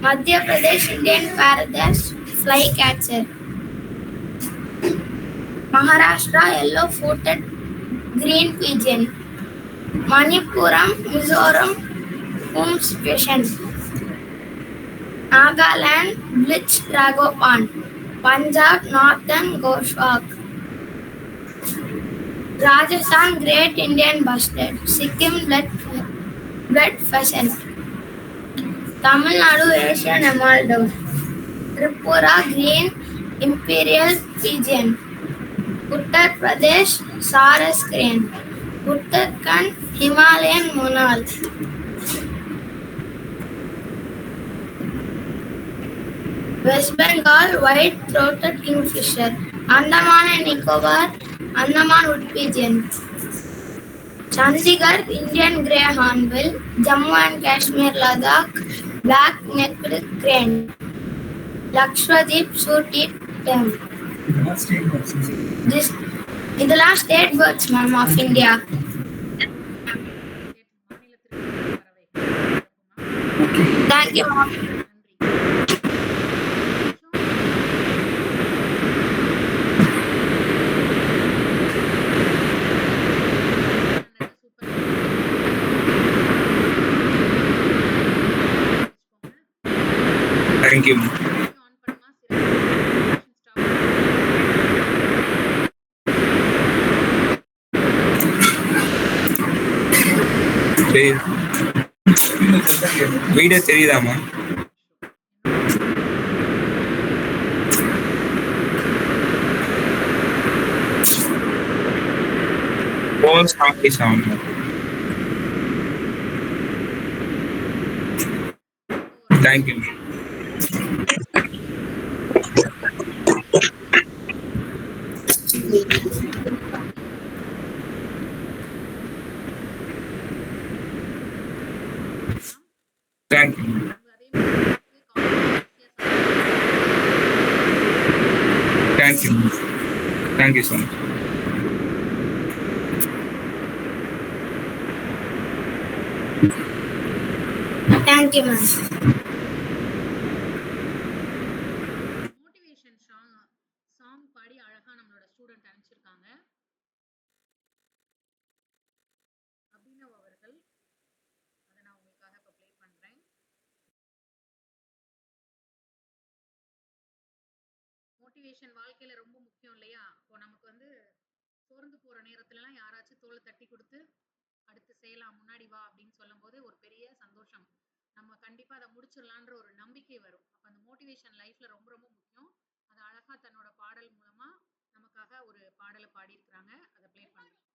Madhya Pradesh Indian paradise flycatcher. Maharashtra yellow footed green pigeon. Manipuram, Mizoram, Homes Pigeon. Nagaland, Bleach Dragopond. Punjab, Northern Goshawk. Rajasthan, Great Indian Bustard. Sikkim, Blood Pheasant. Tamil Nadu, Asian Emerald Dove. Tripura, Green Imperial Pigeon. Uttar Pradesh, Saras Crane. Uttarakhand, Himalayan Monarch. West Bengal, white-throated kingfisher. Andaman and Nicobar, Andaman wood pigeon. Chandigarh, Indian grey hornbill. Jammu and Kashmir, Ladakh, black-necked crane. Lakshadweep, sooty tem. This is the last state birds, ma'am, of India. Thank you, ma'am. Thank you. Video தெரியுதாமா? போஸ்ட் ஆஃபீஸ் ஆமா. Thank you. Thank you. Thank you. Thank you so much. Thank you, ma'am. Motivation song பாடி அழகா நம்மளோட ஸ்டூடெண்ட் அனுப்பிச்சிருக்காங்க. அபினவ் அவர்கள் அதை நான் உங்களுக்காக இப்போ ப்ளே பண்றேன். மோட்டிவேஷன் வாழ்க்கையில ரொம்ப முக்கியம் இல்லையா? இப்போ நமக்கு வந்து சோர்ந்து போற நேரத்துலலாம் யாராச்சும் தோலை தட்டி கொடுத்து அடுத்து செய்யலாம் முன்னாடி வா அப்படின்னு சொல்லும் போது ஒரு பெரிய சந்தோஷம், நம்ம கண்டிப்பா அதை முடிச்சிடலான்ற ஒரு நம்பிக்கை வரும். அப்ப அந்த மோட்டிவேஷன் லைஃப்ல ரொம்ப ரொம்ப முக்கியம். அது அழகா தன்னோட பாடல் மூலமா நமக்காக ஒரு பாடலை பாடியிருக்கிறாங்க. அதை ப்ளே பண்ணுறேன்.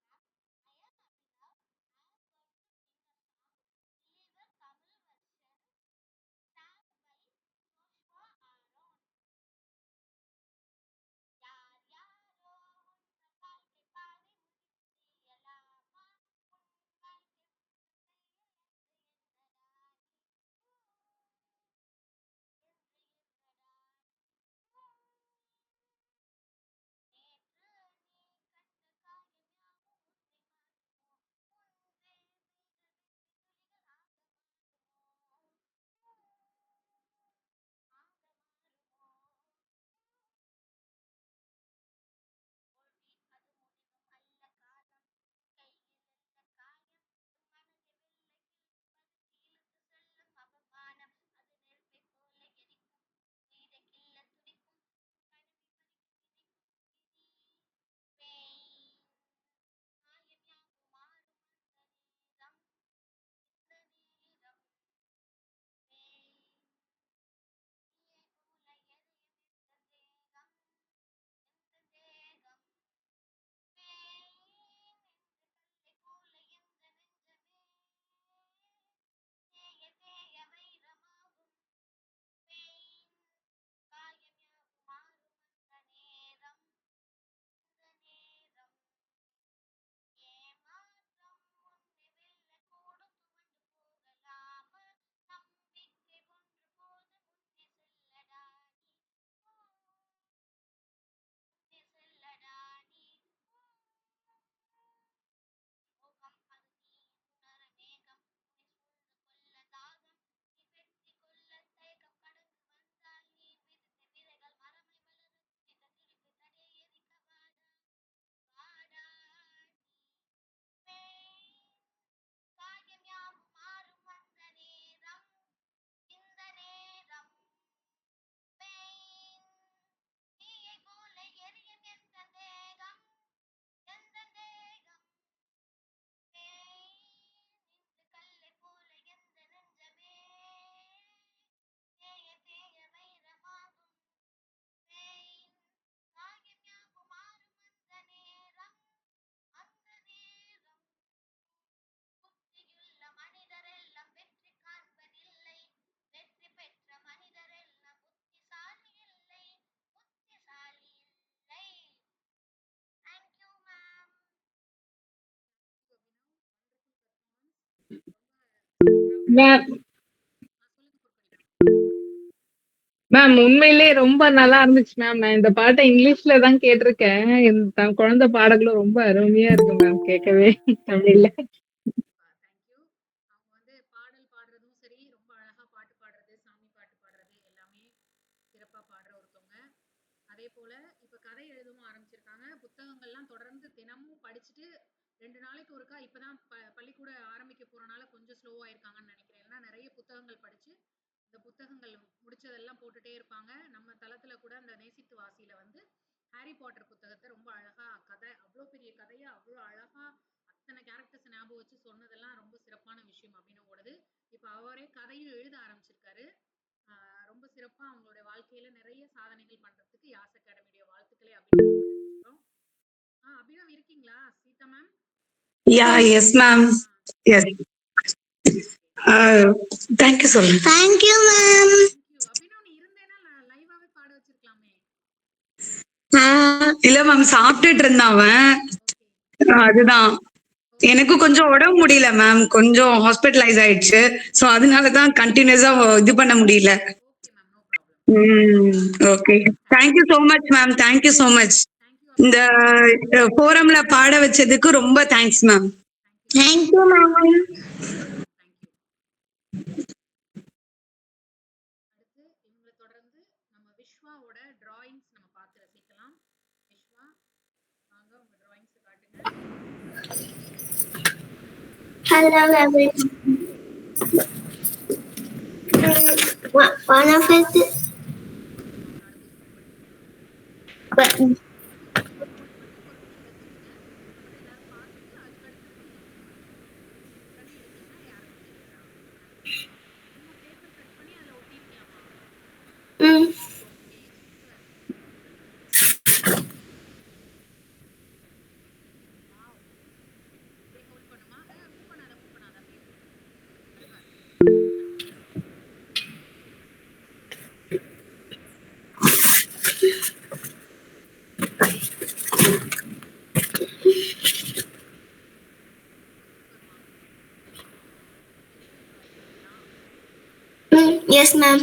மேம் மேம் உண்மையிலே ரொம்ப நல்லா இருந்துச்சு மேம். நான் இந்த பாட்டை இங்கிலீஷ்ல தான் கேட்டிருக்கேன். இந்த குழந்தை பாடல்களும் ரொம்ப அருமையா இருக்கு மேம் கேட்கவே தமிழ்ல. தேங்க்யூ. அவங்க வந்து பாடல் பாடுறதும் சரி, ரொம்ப அழகா பாட்டு பாடுறது, சாமி பாட்டு பாடுறது எல்லாமே சிறப்பா பாடுற ஒருத்தவங்க. அதே போல இப்ப கதை எழுதவும் ஆரம்பிச்சிருக்காங்க. புத்தகங்கள்லாம் தொடர்ந்து தினமும் படிச்சுட்டு 2 நாளைக்கு ஒருக்கா இப்பதான் பள்ளிக்கூட ஆரம்பிக்க போறனால கொஞ்சம் ஸ்லோவா இருக்காங்கன்னு நினைக்கிறேன். ஏன்னா நிறைய புத்தகங்கள் படிச்சு இந்த புத்தகங்கள் முடிச்சதெல்லாம் போட்டுட்டே இருப்பாங்க. நம்ம தளத்துல கூட அந்த நேசித்து வாசியில வந்து ஹாரி பாட்டர் புத்தகத்தை ரொம்ப அழகா கதை, அவ்வளோ பெரிய கதையா அவ்வளோ அழகா அத்தனை கேரக்டர்ஸ் ஞாபகம் வச்சு சொன்னதெல்லாம் ரொம்ப சிறப்பான விஷயம் அப்படின்னு ஓடுது. இப்ப அவரே கதையும் எழுத ஆரம்பிச்சிருக்காரு. ரொம்ப சிறப்பா அவங்களுடைய வாழ்க்கையில நிறைய சாதனைகள் பண்றதுக்கு யாஸ் அகாடமியுடைய வாழ்த்துக்களை அபிநவ். அபிநவ் இருக்கீங்களா? Sita ma'am. Yeah, yes, ma'am. Yes. Thank you so much. Thank you, ma'am. Abhinav நீ இருந்தேன்னா லைவாவே பாட வச்சிருக்கலாமே. இல்ல மேம், சாப்பிட்டுட்டு இருந்தான் அவன். அதுதான் எனக்கு கொஞ்சம் உடம்பு முடியல மேம், கொஞ்சம் ஹாஸ்பிட்டலைஸ் ஆயிடுச்சு. சோ அதனாலதான் கண்டினியூஸா இது பண்ண முடியல. Okay, thank you so much ma'am, thank you so much. இந்த ஃபோரம்ல பாட வச்சதுக்கு ரொம்ப தேங்க்ஸ் மேம். Thank you ma'am. அடுத்து இவங்களை தொடர்ந்து நம்ம விஸ்வாவோட டிராயிங்ஸ் நம்ம பார்த்து ரசிக்கலாம். விஸ்வா, வாங்க உங்க டிராயிங்ஸ் காட்டுங்க. Hello everyone. One of it. Mm. Yes, ma'am.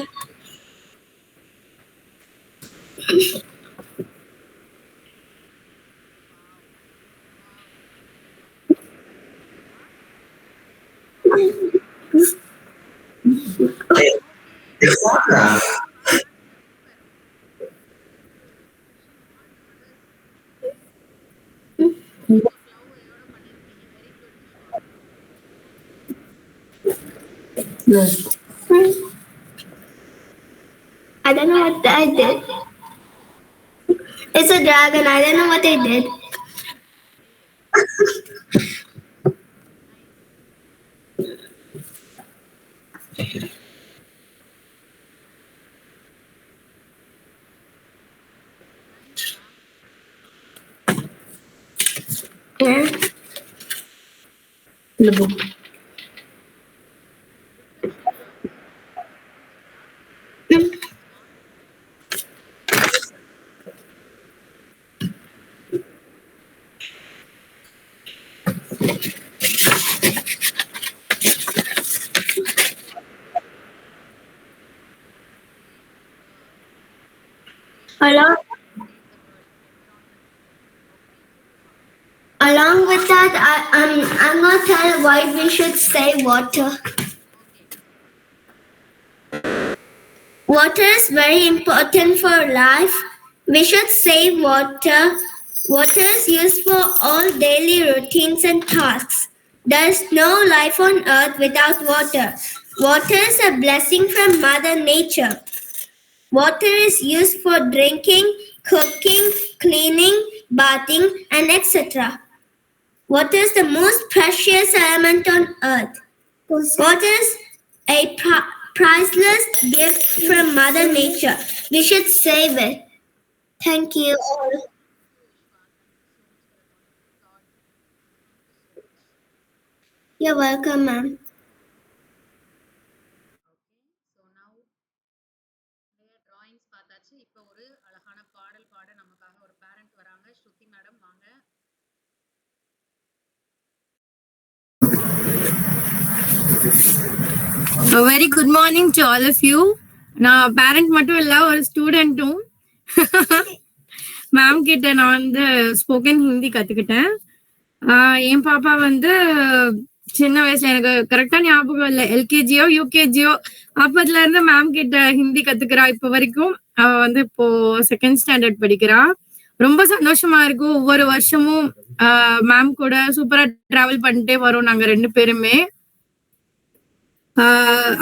I don't know what I did. It's a dragon. I don't know what I did. Yeah. The book. Along with that, I'm gonna tell why we should save water. Water is very important for life. We should save water. Water is used for all daily routines and tasks. There is no life on earth without water. Water is a blessing from Mother Nature. Water is used for drinking, cooking, cleaning, bathing, and etc. Water is the most precious element on earth. Water is a priceless gift from Mother Nature. We should save it. Thank you all. You're welcome, ma'am. So now நிறைய டிராயிங்ஸ் பார்த்தாச்சு. இப்போ ஒரு அழகான பாடல் பாட நமக்காக ஒரு பேரண்ட் வராங்க. ஸ்ருதி மேடம் வாங்க. A very good morning to all of you. நான் பேரண்ட் மட்டும் இல்ல, ஒரு ஸ்டூடெண்ட்டும். மேம் கிட்ட நான் வந்து ஸ்போக்கன் ஹிந்தி கத்துக்கிட்டேன். என் பாப்பா வந்து சின்ன வயசுல, எனக்கு கரெக்டா ஞாபகம் இல்லை, எல்கேஜியோ யூகேஜியோ அப்பத்துல இருந்து மேம் கிட்ட ஹிந்தி கத்துக்கிறா. இப்ப வரைக்கும் அவ வந்து இப்போ 2nd ஸ்டாண்டர்ட் படிக்கிறா. ரொம்ப சந்தோஷமா இருக்கும். ஒவ்வொரு வருஷமும் மேம் கூட சூப்பரா டிராவல் பண்ணிட்டே வரோம் நாங்க 2 பேருமே.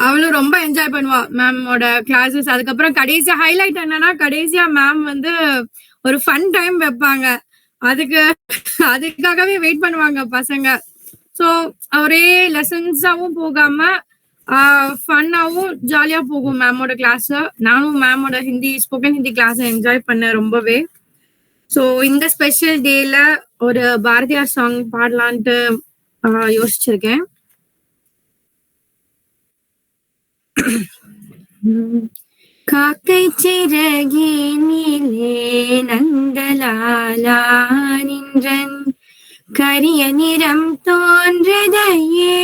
அவளும் ரொம்ப என்ஜாய் பண்ணுவா மேமோட கிளாஸஸ். அதுக்கப்புறம் கடைசியா ஹைலைட் என்னன்னா, கடைசியா மேம் வந்து ஒரு ஃபன் டைம் வைப்பாங்க. அதுக்காகவே வெயிட் பண்ணுவாங்க பசங்க. ஸோ ஒரே லெசன்ஸாவும் போகாம ஃபன்னாவும் ஜாலியா போகும் மேமோட கிளாஸ். நானும் மேமோட ஸ்போக்கன் ஹிந்தி கிளாஸ் என்ஜாய் பண்ணேன் ரொம்பவே. ஸோ இந்த ஸ்பெஷல் டேல ஒரு பாரதியார் சாங் பாடலான்ட்டு யோசிச்சிருக்கேன். காக்கை சிறகினிலே நந்தலாலா நின்றன், கரிய நிறம் தோன்றதையே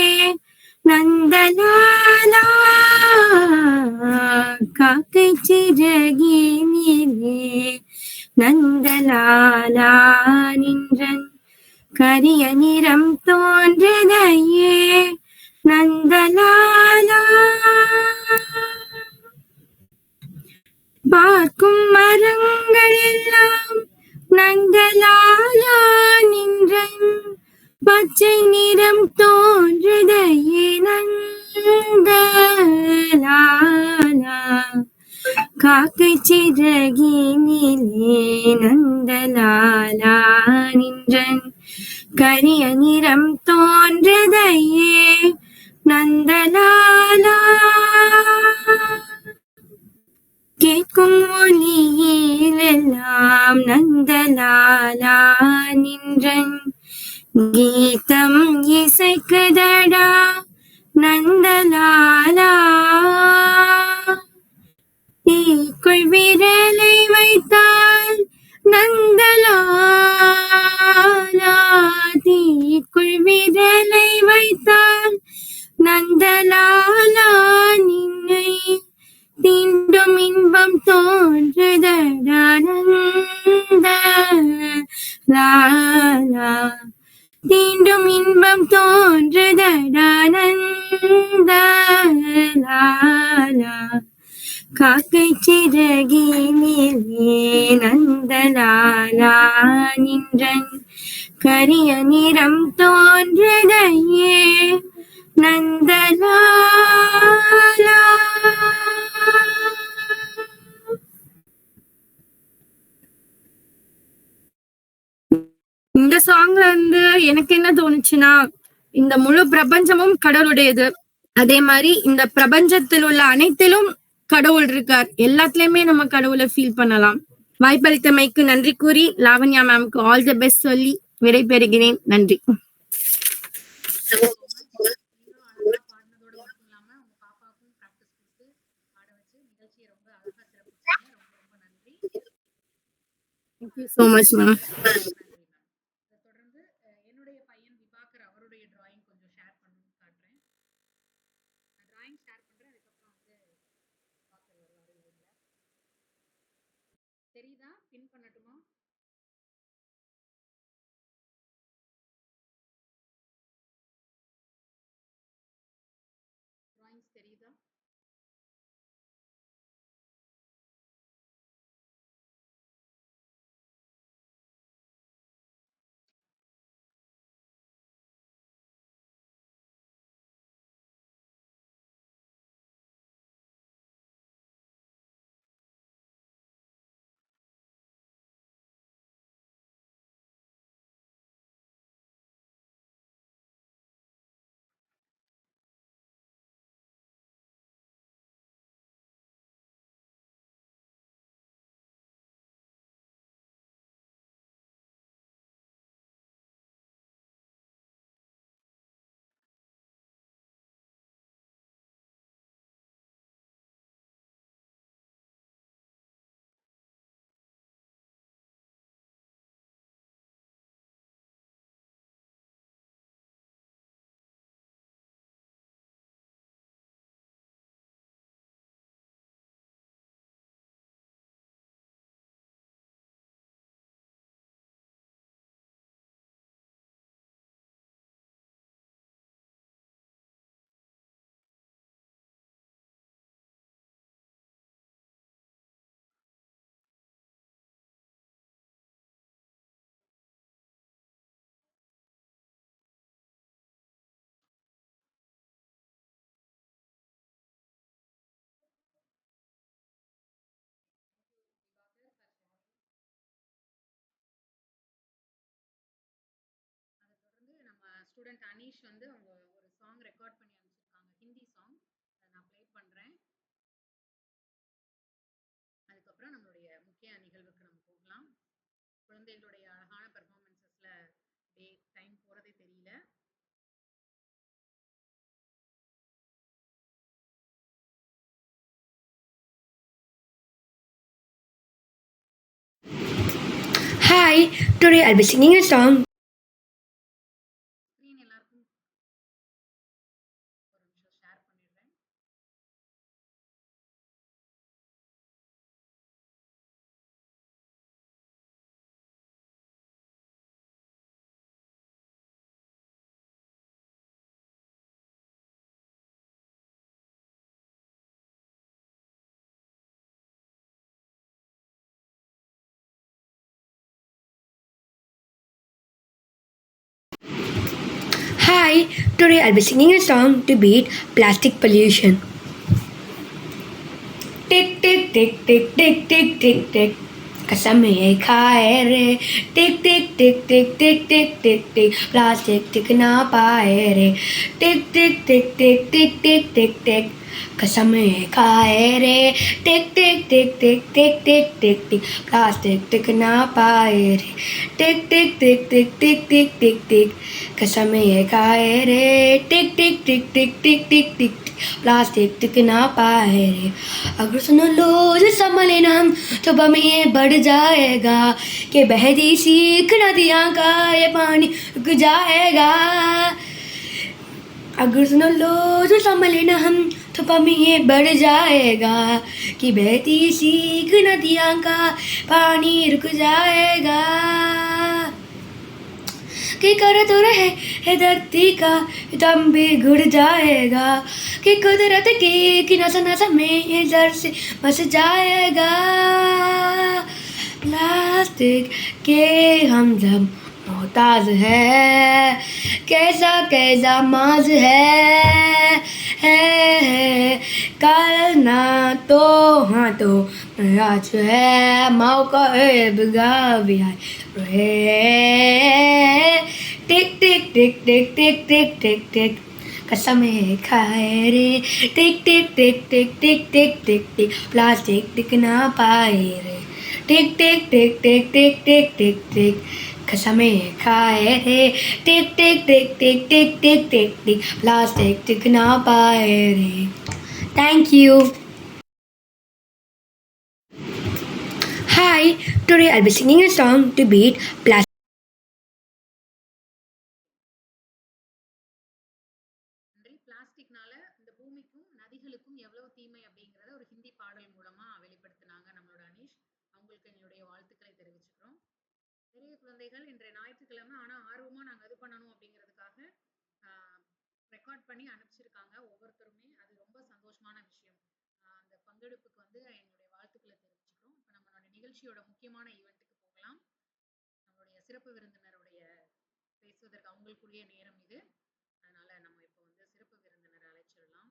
நந்தலாலா. காக்கை சிறகினிலே நந்தலாலா நின்றன், கரிய நிறம் தோன்றதையே நந்தலாலா. பார்க்கும் மரங்கள் எல்லாம் நந்தலாலா நின்றன், பச்சை நிறம் தோன்றுதையே நந்தலாலா. காக்கை சிறகினிலே நந்தலாலா நின்றன், கரிய நிறம் தோன்றுதையே நந்தலாலா. கேட்கும் கேட்கும் ஒலியிலெல்லாம் நந்தலாலா நின்றன் கீதம் இசைக்குதடா நந்தலாலா தீக்குள் விரலை வைத்தால் நந்தலாலா தீக்குள் விரலை வைத்தால் நந்தலாலா நின்னை தீண்டும் இன்பம் தோன்றுதடா நந்தலாலா தீண்டும் இன்பம் தோன்றுதடா நந்தலாலா காக்கை சிறகினிலே நந்தலாலா நின்றன் கரிய நிறம் தோன்றுதையே நந்தலாலா. இந்த சாங்ல வந்து எனக்கு என்ன தோணுச்சுன்னா, இந்த முழு பிரபஞ்சமும் கடவுளுடையது. அதே மாதிரி இந்த பிரபஞ்சத்தில் உள்ள அனைத்திலும் கடவுள் இருக்கார். எல்லாத்துலயுமே நம்ம கடவுளை ஃபீல் பண்ணலாம். வாய்ப்பளித்தமைக்கு நன்றி கூறி லாவண்யா மேம்க்கு ஆல் தி பெஸ்ட் சொல்லி விடைபெறுகிறேன். நன்றி. நீங்களும் அழகா பாடினதோட மட்டும் இல்லாம உங்க பாப்பாவுக்கும் ப்ராக்டிஸ் கொடுத்து பாட வச்சு நிகழ்ச்சியை ரொம்ப அழகா சிறப்பிச்சீங்க. ரொம்ப ரொம்ப நன்றி. Thank you so much, ma'am. நன்றி மேம். இதை தொடர்ந்து என்னுடைய பையன் விபாகர் அவருடைய டிராயிங் கொஞ்சம் ஷேர் பண்ணணும்னு காட்டுறேன். நான் டிராயிங் ஷேர் பண்றேன். அதுக்கப்புறம் வந்து விபாகர் வருவாரு லைவ்ல. தெரியுதா? பின் பண்ணட்டுமா? டிராயிங்ஸ் தெரியுதா? அதை தொடர்ந்து நம்ம ஸ்டூடெண்ட் அனீஷ் வந்து அவங்க ஒரு சாங் ரெக்கார்ட் பண்ணி அனுப்பிச்சிருக்காங்க. ஹிந்தி சாங். அதை நான் ப்ளே பண்றேன். அதுக்கப்புறம் நம்மளுடைய முக்கிய நிகழ்வுக்கு நம்ம போகலாம். குழந்தைகளுடைய அழகான பெர்ஃபார்மன்ஸஸ்ல டைம் போறதே தெரியல. Hi, today I'll be singing a song. Screen எல்லாருக்கும் ஒரு நிமிஷம் ஷேர் பண்ணிடுறேன். Hi, today I'll be singing a song to beat plastic pollution. Tick tick tick tick tick tick tick tick. कसम ये खाए रे टिक टिक टिक टिक टिक टिक टिक टिक प्लास्टिक टिक ना पाए रे टिक टिक टिक टिक टिक टिक टिक टिक कसम खाए रे टिक टिक टिक टिक टिक टिक टिक टिक प्लास्टिक टिक ना पाए रे टिक टिक टिक टिक टिक टिक टिक टिक कसम खाए रे टिक टिक टिक टिक टिक टिक टिक प्लास्टिक टिक ना पाए रे अगर सुन लो जो संभले ना हम तो बम ये बढ़ जाएगा कि बहती सीख नदियाँ का ये पानी रुक जाएगा अगर सुन लो जो संभले ना हम तो बम ये बढ़ जाएगा कि बहती सीख नदियाँ का पानी रुक जाएगा कि कर तो रहे धरती का दम भी घुट जाएगा कि कुदरत की नस नस में ये जर से बस जाएगा प्लास्टिक के हम जब मोहताज है कैसा कैसा माज है करना तो हाँ तो आज है मौका बिगा रहे टिक टिक टिक टिक टिक टिक टिक टिक कसम खाए रे टिक टिक टिक टिक टिक टिक टिक टिक प्लास्टिक टिक ना पाए रे टिक टिक टिक टिक टिक टिक टिक टिक कसम खाए रे टिक टिक टिक टिक टिक टिक टिक टिक प्लास्टिक टिक ना पाए रे thank you Hi, today I'll be singing a song to beat plastic. நன்றி. பிளாஸ்டிக்னால இந்த பூமிக்கும் நதிகளுக்கும் எவ்வளவு தீமை அப்படிங்கிறத ஒரு ஹிந்தி பாடல் மூலமா வெளிப்படுத்தினாங்க நம்மளோட அனீஷ். அவங்களுக்கு எங்களுடைய வாழ்த்துக்களை தெரிவிச்சுக்கிறோம். நிறைய குழந்தைகள் இன்றைய ஞாயிற்றுக்கிழமை ஆனா ஆர்வமா நாங்க இது பண்ணணும் அப்படிங்கிறதுக்காக ரெக்கார்ட் பண்ணி அனுப்பிச்சிருக்காங்க ஒவ்வொருத்தருமே. அது ரொம்ப சந்தோஷமான விஷயம். அந்த பங்கெடுப்புக்கு வந்து எங்களுடைய வாழ்த்துக்களை தெரிவிச்சுக்கிறோம். இப்போ நம்மளோட நிகழ்ச்சியோட முக்கியமான ஈவெண்ட்டுக்கு போகலாம். நம்மளுடைய சிறப்பு விருந்தினருடைய பேசுவதற்கு அவங்களுக்குரிய நேரம் இது. அதனால நம்ம இப்போ வந்து சிறப்பு விருந்தினரை அழைச்சிடலாம்.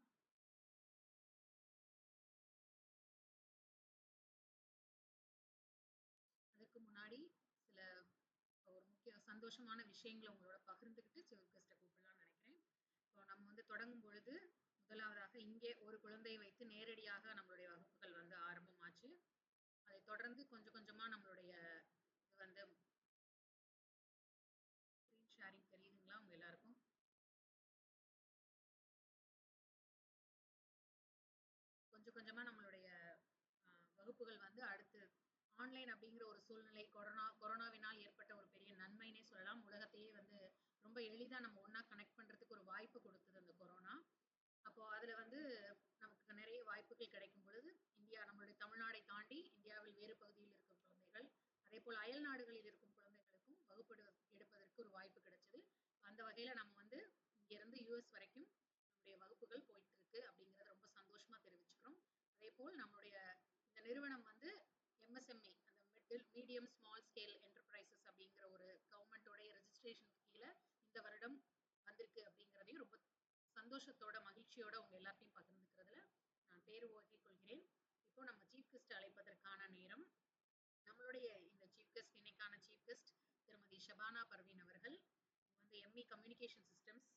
அதுக்கு முன்னாடி சில ஒரு முக்கிய சந்தோஷமான விஷயங்களை உங்களோட பகிர்ந்துக்கிட்டு சீஃப் கெஸ்ட்டை கூப்பிடலாம்னு நினைக்கிறேன். இப்போ நம்ம வந்து தொடங்கும் பொழுது முதலாவதாக இங்கே ஒரு குழந்தையை வைத்து நேரடியாக நம்மளுடைய வகுப்புகள் வந்து ஆரம்பமாச்சு. அதை தொடர்ந்து கொஞ்சம் கொஞ்சமா நம்மளுடைய இது வந்து ஸ்க்ரீன் ஷேரிங் தெரியுதுங்களா உங்க எல்லாருக்கும்? கொஞ்சம் கொஞ்சமா நம்மளுடைய வகுப்புகள் வந்து அடுத்து ஆன்லைன் அப்படிங்கிற ஒரு சூழ்நிலை கொரோனாவினால் ஏற்பட்ட ஒரு பெரிய நன்மைனே சொல்லலாம். உலகத்தையே வந்து ரொம்ப எளிதா நம்ம ஒண்ணா கனெக்ட் பண்றதுக்கு ஒரு வாய்ப்பு கொடுத்தது அந்த கொரோனா. அப்போ அதுல வந்து நமக்கு நிறைய வாய்ப்புகள் கிடைக்கும் பொழுது நம்மளுடைய தமிழ்நாடை தாண்டி இந்தியாவில் வேறு பகுதியில் இருக்கும் குழந்தைகள், அதே போல் அயல் நாடுகளில் இருக்கும் குழந்தைகளுக்கும் வகுப்பு எடுப்பதற்கு ஒரு வாய்ப்பு கிடைச்சது. அந்த வகையில நம்ம வந்து இங்க இருந்து யூஎஸ் வரைக்கும் நம்முடைய வகுப்புகள் போயிட்டு இருக்கு அப்படிங்கறத ரொம்ப சந்தோஷமா தெரிவிச்சுக்கிறோம். அதே போல் நம்மளுடைய இந்த நிறுவனம் வந்து MSME, அந்த மீடியம் ஸ்மால் ஸ்கேல் என்டர்பிரைசஸ் அப்படிங்கிற ஒரு கவர்மெண்டோடைய ரெஜிஸ்ட்ரேஷனுக்கு கீழே இந்த வருடம் வந்திருக்கு அப்படிங்கிறதையும் ரொம்ப சந்தோஷத்தோட மகிழ்ச்சியோட உங்க எல்லாத்தையும் பகிர்ந்துக்கிறதுல நான் பேரு ஓகே கொள்கிறேன். இப்போ நம்ம சீஃப் கெஸ்ட் அழைப்பதற்கான நேரம். நம்மளுடைய இந்த சீஃப் கெஸ்ட் இன்னைக்கான சீஃப் கெஸ்ட் திருமதி ஷபானா பர்வீன் அவர்கள். வந்து ME கம்யூனிகேஷன் சிஸ்டம்ஸ்,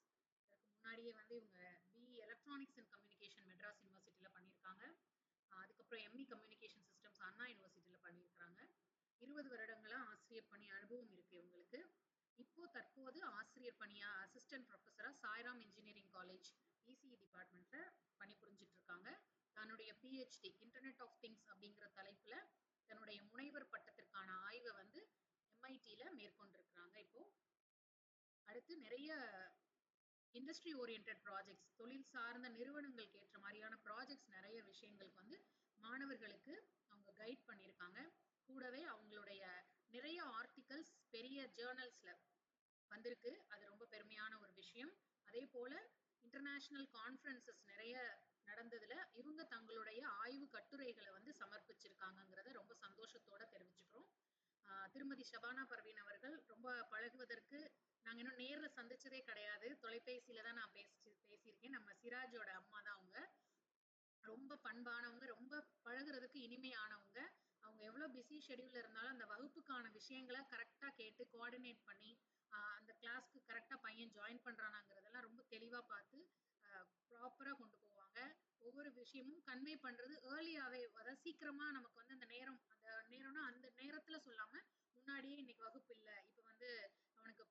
அதுக்கு முன்னாடியே வந்து இவங்க BE electronics and communication Madras யூனிவர்சிட்டியில பண்ணியிருக்காங்க. அதுக்கப்புறம் ME கம்யூனிகேஷன் சிஸ்டம்ஸ் அண்ணா யூனிவர்சிட்டியில பண்ணியிருக்காங்க. 20 வருடங்களா ஆசிரியர் பணி அனுபவம் இருக்கு இவங்களுக்கு. இப்போ தற்போது ஆசிரியர் பணியா அசிஸ்டன்ட் ப்ரொஃபஸரா சாய்ராம் இன்ஜினியரிங் காலேஜ் ECE டிபார்ட்மெண்ட்ல பணிபுரிஞ்சிட்டு இருக்காங்க. தன்னுடைய PhD இன்டர்நெட் ஆஃப் திங்ஸ் அப்படிங்கிற தலைப்புல தன்னுடைய முனைவர் பட்டத்திற்கான ஆய்வை வந்து MITல மேற்கொண்டிருக்கிறாங்க. இப்போ அடுத்து நிறைய இண்டஸ்ட்ரி ஓரியன்ட் ப்ராஜெக்ட்ஸ், தொழில் சார்ந்த நிறுவனங்களுக்கு ஏற்ற மாதிரியான ப்ராஜெக்ட்ஸ் நிறைய விஷயங்களுக்கு வந்து மாணவர்களுக்கு அவங்க கைட் பண்ணியிருக்காங்க. கூடவே அவங்களுடைய நிறைய ஆர்டிகல்ஸ் பெரிய ஜேர்னல்ஸ்ல வந்திருக்கு. அது ரொம்ப பெருமையான ஒரு விஷயம். அதே போல இன்டர்நேஷனல் கான்ஃபரன்சஸ் நிறைய நடந்ததுல இவங்க தங்களுடைய ஆய்வு கட்டுரைகளை வந்து சமர்ப்பிச்சிருக்காங்கிறத ரொம்ப சந்தோஷத்தோட தெரிவிச்சுக்கிறோம். திருமதி ஷபானா பர்வீன் அவர்கள் ரொம்ப பழகுவதற்கு நாங்க இன்னும் நேர்ல சந்திச்சதே கிடையாது. தொலைபேசியில தான் நான் பேசியிருக்கேன். நம்ம சிராஜோட அம்மா தான் அவங்க. ரொம்ப பண்பானவங்க, ரொம்ப பழகுறதுக்கு இனிமையானவங்க. அவங்க எவ்வளவு பிஸி ஷெடியூல்ல இருந்தாலும் அந்த வகுப்புக்கான விஷயங்களை கரெக்டா கேட்டு கோஆர்டினேட் பண்ணி அந்த கிளாஸ்க்கு கரெக்டா பையன் ஜாயின் பண்றானாங்கிறதெல்லாம் ரொம்ப தெளிவா பார்த்து ப்ராப்பரா கொண்டு போவாங்க. ஒவ்வொரு விஷயமும் கன்வே பண்றது ஏர்லியாவே, அதாவது சீக்கிரமா நமக்கு வந்து அந்த நேரம்னா அந்த நேரத்துல சொல்லாம முன்னாடியே இன்னைக்கு வகுப்பு இல்ல, இப்ப வந்து அவனுக்கு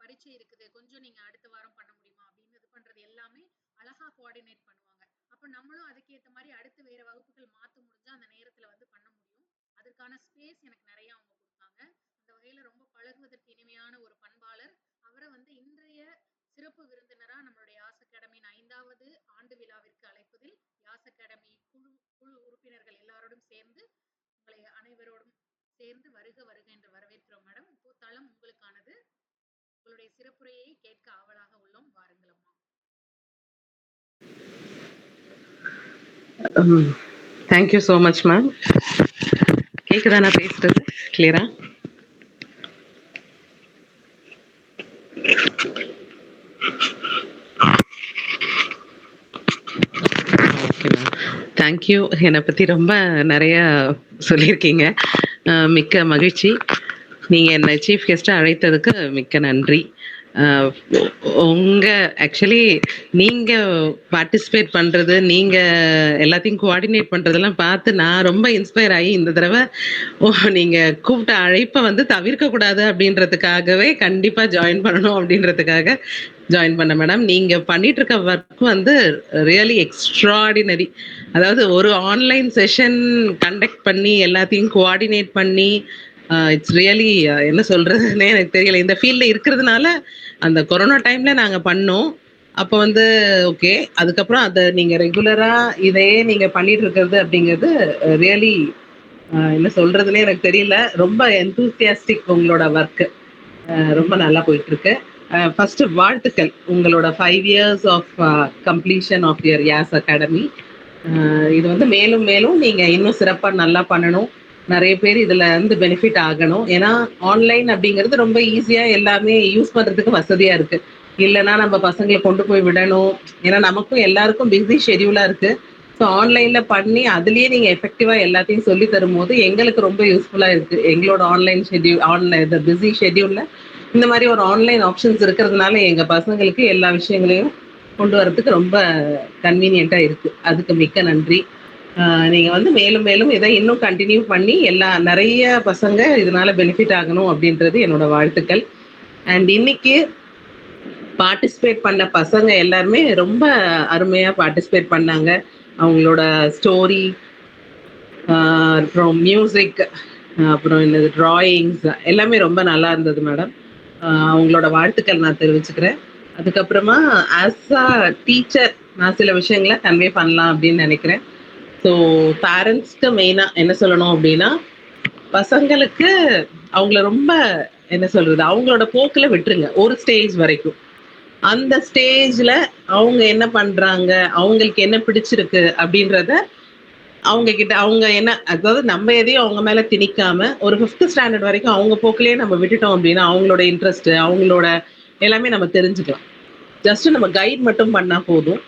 பரீட்சை இருக்குது, கொஞ்சம் நீங்க அடுத்த வாரம் பண்ண முடியுமா அப்படின்னு இது பண்றது எல்லாமே அழகா கோஆர்டினேட் பண்ணுவாங்க. அப்ப நம்மளும் அதுக்கேற்ற மாதிரி அடுத்து வேற வகுப்புகள் மாத்த முடிஞ்சா அந்த நேரத்துல வந்து பண்ண முடியும். அதற்கான ஸ்பேஸ் எனக்கு நிறைய அவங்க கொடுத்தாங்க. அந்த வகையில ரொம்ப பழகுவதற்கு இனிமையான ஒரு பண்பாளர். அவரை வந்து இன்றைய சிறப்பு விருந்தினரா நம்மளுடைய யாஸ் அகாடமியின் 5வது ஆண்டு விழாவிற்கு அழைப்பதில் யாஸ் அகாடமி குழு உறுப்பினர்கள் எல்லாரோடும் சேர்ந்து உங்களை அனைவரோடும் சேர்ந்து வருக வருக என்று வரவேற்கிறோம் மேடம். இப்போ தளம் உங்களுக்கானது. உங்களுடைய சிறப்புரையை கேட்க ஆவலாக உள்ளோம். வாருங்கள் அம்மா. Thank you so much ma'am. கேக்குதா நான் பேசுறது கிளியரா? Okay ma'am, thank you. என்னை பற்றி ரொம்ப நிறைய சொல்லியிருக்கீங்க. மிக்க மகிழ்ச்சி. நீங்கள் என்னை சீஃப் கெஸ்ட்டாக அழைத்ததுக்கு மிக்க நன்றி. ஆக்சுவலி நீங்கள் பார்ட்டிசிபேட் பண்ணுறது, நீங்கள் எல்லாத்தையும் கோஆர்டினேட் பண்ணுறதெல்லாம் பார்த்து நான் ரொம்ப இன்ஸ்பயர் ஆகி இந்த தடவை நீங்கள் கூப்பிட்ட அழைப்பை வந்து தவிர்க்கக்கூடாது அப்படின்றதுக்காகவே கண்டிப்பாக ஜாயின் பண்ணணும் அப்படின்றதுக்காக ஜாயின் பண்ண மேடம். நீங்கள் பண்ணிட்டு இருக்க ஒர்க் வந்து ரியலி எக்ஸ்ட்ராடினரி. அதாவது ஒரு ஆன்லைன் செஷன் கண்டக்ட் பண்ணி எல்லாத்தையும் கோஆர்டினேட் பண்ணி இட்ஸ் ரியலி என்ன சொல்றதுன்னே எனக்கு தெரியல. இந்த ஃபீல்டில் இருக்கிறதுனால அந்த கொரோனா டைம்ல நாங்கள் பண்ணோம். அப்போ வந்து ஓகே, அதுக்கப்புறம் அதை நீங்கள் ரெகுலராக இதையே நீங்கள் பண்ணிட்டு இருக்கிறது அப்படிங்கிறது ரியலி என்ன சொல்றதுன்னே எனக்கு தெரியல. ரொம்ப எந்தூசியாஸ்டிக் உங்களோட ஒர்க்கு. ரொம்ப நல்லா போயிட்டு இருக்கு. ஃபர்ஸ்ட் வாழ்த்துக்கள் உங்களோட 5 years of completion of your Yas academy. இது வந்து மேலும் மேலும் நீங்கள் இன்னும் சிறப்பாக நல்லா பண்ணணும். நிறைய பேர் இதில் வந்து பெனிஃபிட் ஆகணும். ஏன்னா ஆன்லைன் அப்படிங்கிறது ரொம்ப ஈஸியாக எல்லாமே யூஸ் பண்ணுறதுக்கு வசதியாக இருக்குது. இல்லைன்னா நம்ம பசங்களை கொண்டு போய் விடணும். ஏன்னா நமக்கும் எல்லாருக்கும் பிஸி ஷெடியூலாக இருக்குது. ஸோ ஆன்லைனில் பண்ணி அதுலேயே நீங்கள் எஃபெக்டிவாக எல்லாத்தையும் சொல்லி தரும்போது எங்களுக்கு ரொம்ப யூஸ்ஃபுல்லாக இருக்குது. எங்களோட ஆன்லைன் பிஸி ஷெடியூலில் இந்த மாதிரி ஒரு ஆன்லைன் ஆப்ஷன்ஸ் இருக்கிறதுனால எங்கள் பசங்களுக்கு எல்லா விஷயங்களையும் கொண்டு வரதுக்கு ரொம்ப கன்வீனியண்ட்டாக இருக்குது. அதுக்கு மிக்க நன்றி. நீங்கள் வந்து மேலும் மேலும் இதை இன்னும் கண்டினியூ பண்ணி நிறைய பசங்க இதனால பெனிஃபிட் ஆகணும் அப்படின்றது என்னோட வாழ்த்துக்கள். அண்ட் இன்னைக்கு பார்ட்டிசிபேட் பண்ண பசங்க எல்லாருமே ரொம்ப அருமையாக பார்ட்டிசிபேட் பண்ணாங்க. அவங்களோட ஸ்டோரி, அப்புறம் மியூசிக், அப்புறம் என்னது ட்ராயிங்ஸ் எல்லாமே ரொம்ப நல்லா இருந்தது மேடம். அவங்களோட வாழ்த்துக்கள் நான் தெரிவிச்சுக்கிறேன். அதுக்கப்புறமா ஆஸ் அ டீச்சர் நான் சில விஷயங்களை கன்வே பண்ணலாம் அப்படின்னு நினைக்கிறேன். ஸோ பேரண்ட்ஸ்க்கு மெயினாக என்ன சொல்லணும் அப்படின்னா, பசங்களுக்கு அவங்கள ரொம்ப என்ன சொல்றது, அவங்களோட போக்கில் விட்டுருங்க ஒரு ஸ்டேஜ் வரைக்கும். அந்த ஸ்டேஜில் அவங்க என்ன பண்ணுறாங்க, அவங்களுக்கு என்ன பிடிச்சிருக்கு அப்படின்றத அவங்க கிட்ட அவங்க என்ன, அதாவது நம்ம எதையும் அவங்க மேலே திணிக்காம ஒரு 5th ஸ்டாண்டர்ட் வரைக்கும் அவங்க போக்கிலேயே நம்ம விட்டுட்டோம் அப்படின்னா அவங்களோட இன்ட்ரெஸ்ட், அவங்களோட எல்லாமே நம்ம தெரிஞ்சுக்கலாம். ஜஸ்ட் நம்ம கைட் மட்டும் பண்ணால் போதும்.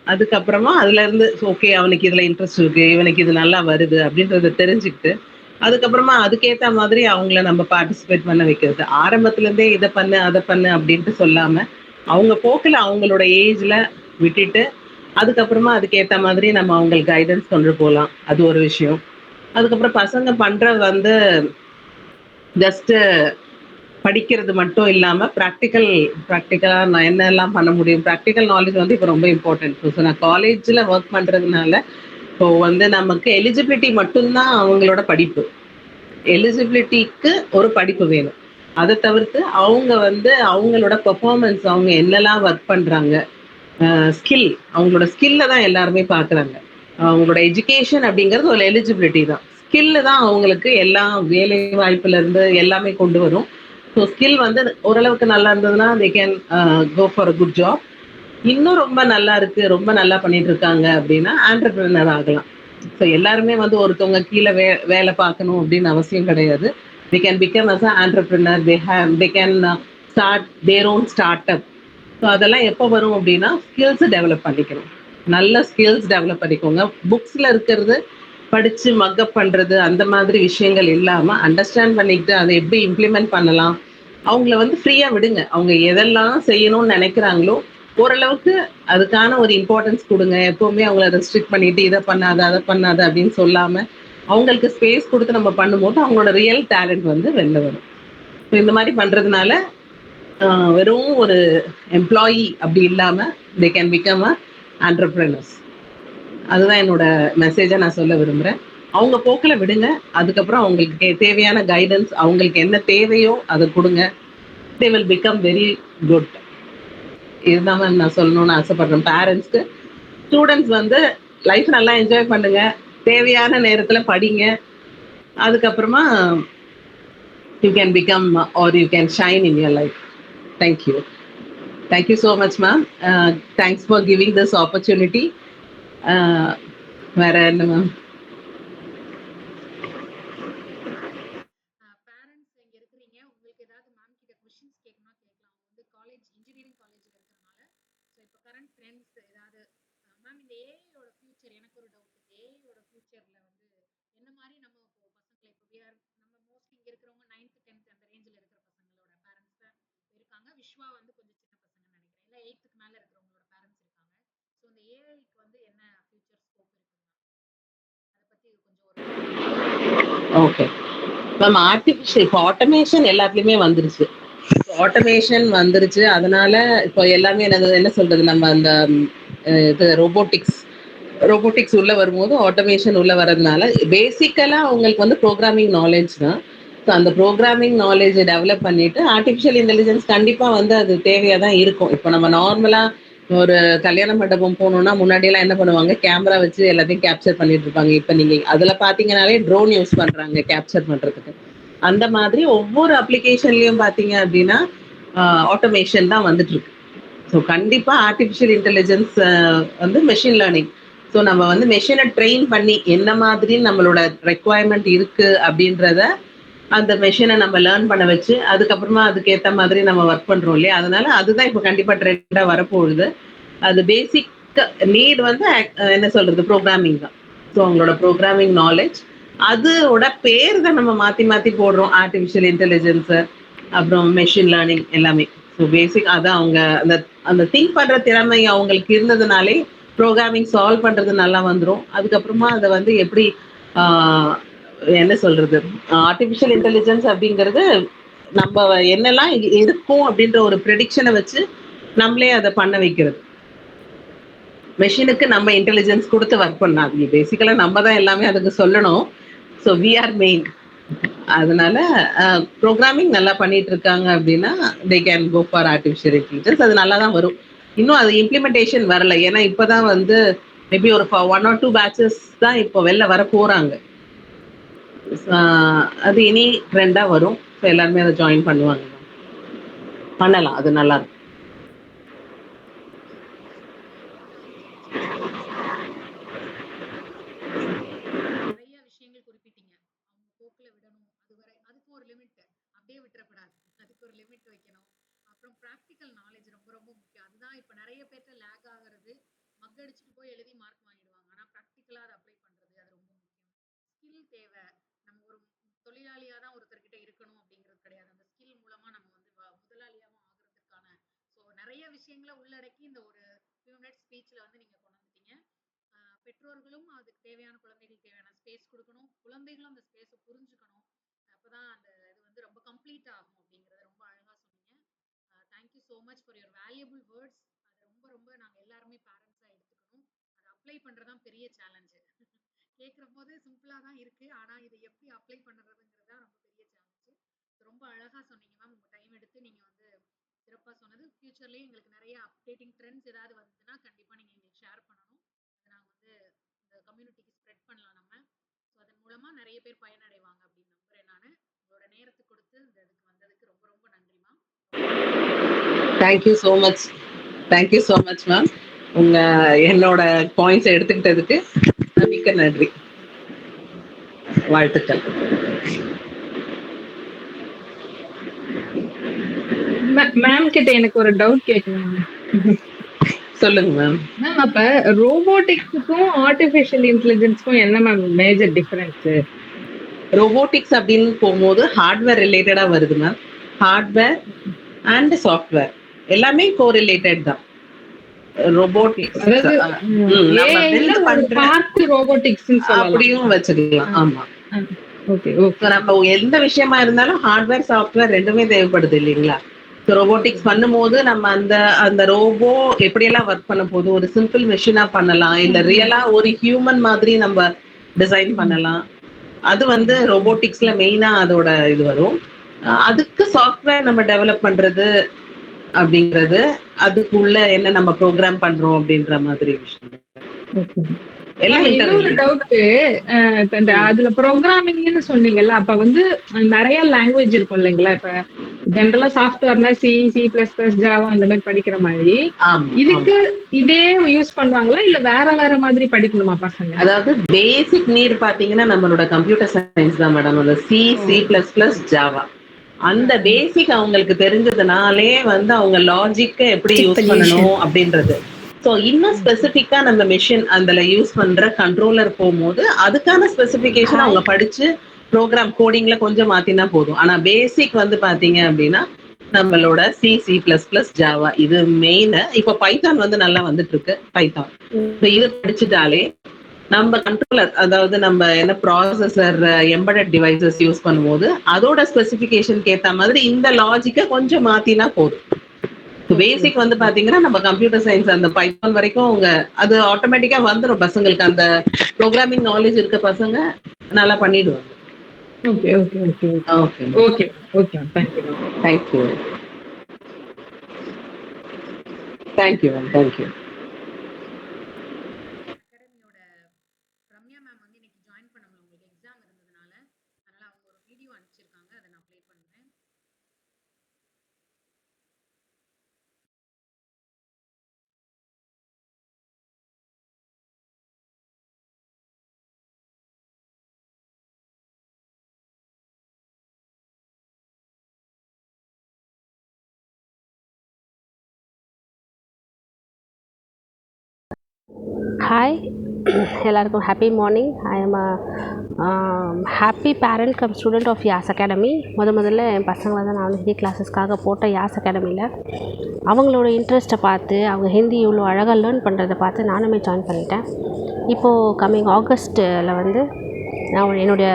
அதுக்கப்புறமா அதுல இருந்து ஓகே அவனுக்கு இதுல இன்ட்ரெஸ்ட் இருக்கு, இவனுக்கு இது நல்லா வருது அப்படின்றத தெரிஞ்சுக்கிட்டு அதுக்கப்புறமா அதுக்கேற்ற மாதிரி அவங்கள நம்ம பார்ட்டிசிபேட் பண்ண வைக்கிறது. ஆரம்பத்துல இருந்தே இதை பண்ணு அதை பண்ணு அப்படின்ட்டு சொல்லாம அவங்க போக்கில் அவங்களோட ஏஜ்ல விட்டுட்டு அதுக்கப்புறமா அதுக்கேற்ற மாதிரி நம்ம அவங்களுக்கு கைடன்ஸ் கொண்டு போகலாம். அது ஒரு விஷயம். அதுக்கப்புறம் பசங்க பண்ற வந்து ஜஸ்ட் படிக்கிறது மட்டும் இல்லாமல் ப்ராக்டிக்கலாக நான் என்னெல்லாம் பண்ண முடியும், ப்ராக்டிக்கல் நாலேஜ் வந்து இப்போ ரொம்ப இம்பார்ட்டன்ட். ஸோ நான் காலேஜில் ஒர்க் பண்ணுறதுனால இப்போ வந்து நமக்கு எலிஜிபிலிட்டி மட்டும்தான் அவங்களோட படிப்பு. எலிஜிபிலிட்டிக்கு ஒரு படிப்பு வேணும். அதை தவிர்த்து அவங்க வந்து அவங்களோட பெர்ஃபார்மன்ஸ், அவங்க என்னெல்லாம் ஒர்க் பண்ணுறாங்க, ஸ்கில், அவங்களோட ஸ்கில்ல தான் எல்லாருமே பார்க்குறாங்க. அவங்களோட எஜுகேஷன் அப்படிங்கிறது ஒரு எலிஜிபிலிட்டி தான். ஸ்கில்லு தான் அவங்களுக்கு எல்லா வேலை வாய்ப்புலேருந்து எல்லாமே கொண்டு வரும். ஸோ ஸ்கில் வந்து ஓரளவுக்கு நல்லா இருந்ததுன்னா they can go for a good job. இன்னும் ரொம்ப நல்லா இருக்கு, ரொம்ப நல்லா பண்ணிட்டு இருக்காங்க அப்படின்னா ஆண்டர்பிரினர் ஆகலாம். ஸோ எல்லாருமே வந்து ஒருத்தவங்க கீழே வேலை பார்க்கணும் அப்படின்னு அவசியம் கிடையாது. They can become as a entrepreneur. They can start their own start up. So அதெல்லாம் எப்போ வரும் அப்படின்னா ஸ்கில்ஸ் டெவலப் பண்ணிக்கணும். நல்ல ஸ்கில்ஸ் டெவலப் பண்ணிக்கோங்க. புக்ஸில் இருக்கிறது படித்து மக்கப் பண்ணுறது அந்த மாதிரி விஷயங்கள் இல்லாமல் அண்டர்ஸ்டாண்ட் பண்ணிக்கிட்டு அதை எப்படி இம்ப்ளிமெண்ட் பண்ணலாம், அவங்கள வந்து ஃப்ரீயாக விடுங்க. அவங்க எதெல்லாம் செய்யணும்னு நினைக்கிறாங்களோ ஓரளவுக்கு அதுக்கான ஒரு இம்பார்ட்டன்ஸ் கொடுங்க. எப்பவுமே அவங்கள ரெஸ்ட்ரிக்ட் பண்ணிட்டு இதை பண்ணாத அதை பண்ணாத அப்படின்னு சொல்லாம அவங்களுக்கு ஸ்பேஸ் கொடுத்து நம்ம பண்ணும்போது அவங்களோட ரியல் டேலண்ட் வந்து வெளில வரும். ஸோ இந்த மாதிரி பண்றதுனால வெறும் ஒரு எம்ப்ளாயி அப்படி இல்லாம தே கேன் பிகம் அ என்டர்பிரினர்ஸ். அதுதான் என்னோட மெசேஜை நான் சொல்ல விரும்புறேன். அவங்க போக்கில் விடுங்க. அதுக்கப்புறம் அவங்களுக்கு தேவையான கைடன்ஸ், அவங்களுக்கு என்ன தேவையோ அதை கொடுங்க. They will become very good. இதுதான் நான் சொல்லணும்னு ஆசைப்படுறேன் பேரண்ட்ஸ்க்கு. ஸ்டூடெண்ட்ஸ் வந்து லைஃப் நல்லா என்ஜாய் பண்ணுங்க, தேவையான நேரத்தில் படிங்க. அதுக்கப்புறமா you can become are you can shine in your life. Thank you. Thank you so much, ma'am. Thanks for giving this opportunity. வேற என்ன மேம்? பேரண்ட்ஸ் இங்க இருக்கிறீங்க, உங்களுக்கு ஏதாவது மேம் கிட்ட क्वेश्चंस கேட்கணும்னா கேட்கலாம். வந்து காலேஜ் இன்ஜினியரிங் காலேஜ்ல இருக்கறனால சோ இப்போ கரண்ட் ட்ரெண்ட்ஸ் ஏதாவது மேம் இந்த ஏஐயோட ஃபியூச்சர் எனக்கு ஒரு டவுட். ஏஐயோட ஃபியூச்சர்ல வந்து என்ன மாதிரி நம்ம இப்போ பசங்களை இப்போ நம்ம மோஸ்ட்லி இங்க இருக்கிறவங்க 9th 10th அந்த ரேஞ்சில இருக்கிற பசங்களோட பேரண்ட்ஸ் தான் இருக்காங்க. விஸ்வா வந்து கொஞ்சம் சின்ன பசங்க நினைக்கிறேன், இல்ல 8th மேல இருக்கிறவங்களோட பேரண்ட்ஸ் இருக்காங்க. சோ இந்த ஏஐக்கு வந்து என்ன ஃபியூச்சர் ஸ்கோப் இருக்குங்க, அத பத்தி கொஞ்சம் ஒரு ஓகே மேம். ஆர்டிஃபிஷியல் இப்போ ஆட்டோமேஷன் எல்லாத்துலேயுமே வந்துருச்சு. ஆட்டோமேஷன் வந்துருச்சு, அதனால இப்போ எல்லாமே என்ன சொல்றது, நம்ம அந்த இது ரோபோட்டிக்ஸ் உள்ள வரும்போது ஆட்டோமேஷன் உள்ள வரதுனால பேசிக்கலா அவங்களுக்கு வந்து ப்ரோக்ராமிங் நாலேஜ் தான். ஸோ அந்த ப்ரோக்ராமிங் நாலேஜை டெவலப் பண்ணிட்டு ஆர்டிஃபிஷியல் இன்டெலிஜென்ஸ் கண்டிப்பா வந்து அது தேவையா தான் இருக்கும். இப்போ நம்ம நார்மலா ஒரு கல்யாண மண்டபம் போகணும்னா முன்னாடியெல்லாம் என்ன பண்ணுவாங்க, கேமரா வச்சு எல்லாத்தையும் கேப்சர் பண்ணிட்டு இருப்பாங்க. இப்போ நீங்க அதுல பாத்தீங்கன்னாலே ட்ரோன் யூஸ் பண்றாங்க கேப்சர் பண்றதுக்கு. அந்த மாதிரி ஒவ்வொரு அப்ளிகேஷன்லயும் பாத்தீங்க அப்படின்னா ஆட்டோமேஷன் தான் வந்துட்டு இருக்கு. ஸோ கண்டிப்பா ஆர்டிஃபிஷியல் இன்டெலிஜென்ஸ் வந்து மெஷின் லேர்னிங். ஸோ நம்ம வந்து மெஷினை ட்ரெயின் பண்ணி என்ன மாதிரி நம்மளோட ரெக்குவயர்மெண்ட் இருக்கு அப்படின்றத அந்த மெஷினை நம்ம லேர்ன் பண்ண வச்சு அதுக்கப்புறமா அதுக்கேற்ற மாதிரி நம்ம ஒர்க் பண்றோம் இல்லையா. அதனால அதுதான் இப்போ கண்டிப்பா ட்ரெண்டா வரப்போகுது. அது பேசிக் நீட் வந்து என்ன சொல்றது, ப்ரோக்ராமிங் தான். ஸோ அவங்களோட ப்ரோக்ராமிங் நாலேஜ் அதோட பேர் தான் நம்ம மாத்தி மாத்தி போடுறோம், ஆர்டிஃபிஷியல் இன்டெலிஜென்ஸ் அப்புறம் மெஷின் லேர்னிங் எல்லாமே. ஸோ பேசிக் அதான் அவங்க அந்த அந்த திங்க் பண்ற திறமை அவங்களுக்கு இருந்ததுனாலே ப்ரோக்ராமிங் சால்வ் பண்றது நல்லா வந்துடும். அதுக்கப்புறமா அதை வந்து எப்படி என்ன சொல்றது, ஆர்டிஃபிஷியல் இன்டெலிஜென்ஸ் அப்படிங்கிறது நம்ம என்னெல்லாம் இருக்கும் அப்படின்ற ஒரு ப்ரெடிக்ஷனை வச்சு நம்மளே அதை பண்ண வைக்கிறது. மெஷினுக்கு நம்ம இன்டெலிஜென்ஸ் கொடுத்து ஒர்க் பண்ணாது, பேசிக்கலா நம்ம தான் எல்லாமே அதுக்கு சொல்லணும். So we are main. அதனால ப்ரோக்ராமிங் நல்லா பண்ணிட்டு இருக்காங்க அப்படின்னா they can go for artificial intelligence. அது நல்லா தான் வரும். இன்னும் அது இம்ப்ளிமெண்டேஷன் வரல, ஏன்னா இப்போதான் வந்து மேபி ஒரு 1 or 2 பேட்சஸ் தான் இப்போ வெளில வர போறாங்க. அது இனி ட்ரெண்டா வரும். ஸோ எல்லாருமே அதை ஜாயின் பண்ணுவாங்க, பண்ணலாம், அது நல்லா இருக்கும். நிறைய விஷயங்கள் குறிப்பிட்டீங்க. அவங்க போக்குல விடணும், அதுக்கு ஒரு லிமிட், அப்படியே விட்டுறக்கூடாது, அதுக்கு ஒரு லிமிட் வைக்கணும். அப்புறம் ப்ராக்டிக்கல் நாலேஜ் ரொம்ப ரொம்ப முக்கியம். அதுதான் இப்போ நிறைய பேர்ட்ட லேக் ஆகுறது. மக் அடிச்சுட்டு போய் எழுதி மார்க் வாங்கிடுவாங்க, ஆனா ப்ராக்டிக்கலா அதை அப்ளை பண்றது அது ரொம்ப முக்கியம். ஸ்கில் தேவை. நம்ம ஒரு தொழிலாளியா தான் ஒருத்தர்கிட்ட இருக்கணும் அப்படிங்கிறது கிடையாது. அந்த ஸ்கில் மூலமா நம்ம வந்து முதலாளியாவும் ஆகுறதுக்கான நிறைய விஷயங்களை உள்ளடக்கி இந்த ஒரு few minutes ஸ்பீச்ல வந்து நீங்க கொண்டு வந்துட்டீங்க. பெற்றோர்களும் அதுக்கு தேவையான குழந்தைகளுக்கு தேவையான ஸ்பேஸ் கொடுக்கணும், குழந்தைகளும் அந்த ஸ்பேஸை புரிஞ்சுக்கணும். அப்பதான் அந்த இது வந்து ரொம்ப கம்ப்ளீட் ஆகும் அப்படிங்கறத ரொம்ப அழகா சொன்னீங்க. Thank you so much for your valuable words. அது ரொம்ப ரொம்ப நாங்க எல்லாருமே பேரண்ட்ஸா எடுத்துக்கணும். அதை அப்ளை பண்றதுதான் பெரிய சேலஞ்சு. கேட்கிற போது சிம்பிளா தான் இருக்கு, ஆனா இதை எப்படி அப்ளை பண்றதுங்கிறது தான் ரொம்ப பெரிய சேலஞ்சு. ரொம்ப அழகா சொன்னீங்க மேம். உங்க டைம் எடுத்து நீங்க வந்து சிறப்பா சொன்னது. ஃபியூச்சர்லயே எங்களுக்கு நிறைய அப்டேட்டிங் ட்ரெண்ட்ஸ் ஏதாவது வந்ததுன்னா கண்டிப்பா நீங்க எங்களுக்கு ஷேர் பண்ணணும். அதை நாங்க வந்து இந்த கம்யூனிட்டிக்கு ஸ்ப்ரெட் பண்ணலாம் நம்ம. ஸோ அதன் மூலமா நிறைய பேர் பயனடைவாங்க அப்படின்னு நம்புறேன் நான். உங்களோட நேரத்துக்கு கொடுத்து இந்த இதுக்கு வந்ததுக்கு ரொம்ப ரொம்ப நன்றிமா. Thank you so much. Thank you so much ma'am. உங்க என்னோட பாயிண்ட்ஸ் எடுத்துக்கிட்டதுக்கு மிக்க நன்றி, வாழ்த்துக்கள். மேம் கிட்ட எனக்கு ஒரு டவுட் கேட்கணும். சொல்லுங்க மேம். மேம் அப்ப ரோபோட்டிக்ஸுக்கும் ஆர்டிஃபிஷியல் இன்டெலிஜென்ஸ்க்கும் என்ன மேம் மேஜர் டிஃபரன்ஸ்? ரோபோட்டிக்ஸ் அப்படின்னு போகும்போது ஹார்ட்வேர் ரிலேட்டடா வருது மேம். ஹார்ட்வேர் அண்ட் சாஃப்ட்வேர் எல்லாமே கோரிலேட்டட் தான். ரோபோட்டிக்ஸ் அதாவது நம்ம ஏஐல பில்ட் ஒரு பண்ற பார்ட் ரோபோட்டிக்ஸ்னு சொல்லலாம். அப்படியும் வச்சுக்கலாம். ஆமா. Okay So, okay. நம்ம எந்த விஷயமா இருந்தாலும் ஹார்ட்வேர் சாஃப்ட்வேர் ரெண்டுமே தேவைப்படுது இல்லைங்களா? ரோபோட்டிக்ஸ் பண்ணும்போது நம்ம அந்த அந்த ரோபோ எப்படியெல்லாம் ஒர்க் பண்ண போகுது, ஒரு சிம்பிள் மெஷினா பண்ணலாம், இல்ல ரியலா ஒரு ஹியூமன் மாதிரி நம்ம டிசைன் பண்ணலாம். அது வந்து ரோபோட்டிக்ஸ்ல மெயினா அதோட இது வரும். அதுக்கு சாஃப்ட்வேர் நம்ம டெவலப் பண்றது அப்படிங்கிறது, அதுக்குள்ள என்ன நம்ம ப்ரோக்ராம் பண்றோம் அப்படின்ற மாதிரி விஷயம். எல்லாம் இன்னொரு டவுட், அதுல ப்ரோக்ராமிங்னு சொன்னீங்கல்ல, அப்ப வந்து நிறைய லாங்குவேஜ் இருக்கும் இல்லைங்களா? இப்ப ஜென்ரலா சாஃப்ட்வேர்னா சி, C++, ஜாவா அந்த மாதிரி படிக்கிற மாதிரி இதுக்கு இதே யூஸ் பண்ணுவாங்களா இல்ல வேற வேற மாதிரி படிக்கணுமா பசங்க? அதாவது பேசிக் நீட் பாத்தீங்கன்னா நம்மளோட கம்ப்யூட்டர் சயின்ஸ் தான் மேடம். அந்த C++, ஜாவா அந்த பேசிக் அவங்களுக்கு தெரிஞ்சதுனாலே வந்து அவங்க லாஜிக்க எப்படி யூஸ் பண்ணணும் அப்படின்றது. ஸோ இன்னும் ஸ்பெசிஃபிக்கா நம்ம மிஷின் அதுல யூஸ் பண்ற கண்ட்ரோலர் போகும்போது அதுக்கான ஸ்பெசிஃபிகேஷன் அவங்க படிச்சு ப்ரோக்ராம் கோடிங்ல கொஞ்சம் மாத்தினா போதும். ஆனா பேசிக் வந்து பாத்தீங்க அப்படின்னா நம்மளோட C++, ஜாவா இது மெயின். இப்ப பைத்தான் வந்து நல்லா வந்துட்டு இருக்கு. பைத்தான் இது படிச்சுட்டாலே நம்ம கண்ட்ரோலர், அதாவது நம்ம என்ன ப்ராசஸர், எம்பெடட் டிவைசஸ் யூஸ் பண்ணும்போது அதோட ஸ்பெசிஃபிகேஷனுக்கு ஏத்த மாதிரி இந்த லாஜிக்க கொஞ்சம் மாத்தினா போதும். பேசிக் வந்து பாத்தீங்கன்னா நம்ம கம்ப்யூட்டர் சயின்ஸ் அந்த பைத்தான் வரைக்கும் அவங்க அது ஆட்டோமேட்டிக்கா வந்துடும். பசங்களுக்கு அந்த ப்ரோக்ராமிங் நாலேஜ் இருக்க பசங்க நல்லா பண்ணிடுவாங்க. Okay okay okay okay okay okay. Thank you thank you thank you thank you. அகாடமியோட ரம்யா மேம் வந்து இன்னைக்கு ஜாயின் பண்ண முடியல, உங்களுக்கு எக்ஸாம் இருந்ததுனால. அதனால அவங்க ஒரு வீடியோ அனுப்பிச்சிருக்காங்க, அதை நான் ப்ளே பண்றேன். Hi, எல்லாருக்கும் happy morning. I am happy parent cum student of Yas academy. முதல்ல என் பசங்களை தான் நான் வந்து ஹிந்தி கிளாஸஸ்க்காக போட்ட யாஸ் அகாடமியில் அவங்களோட இன்ட்ரெஸ்ட்டை பார்த்து அவங்க ஹிந்தி இவ்வளோ அழகாக லேர்ன் பண்ணுறதை பார்த்து நானுமே ஜாயின் பண்ணிட்டேன். இப்போது கம்மிங் ஆகஸ்ட்டில் வந்து நான் என்னுடைய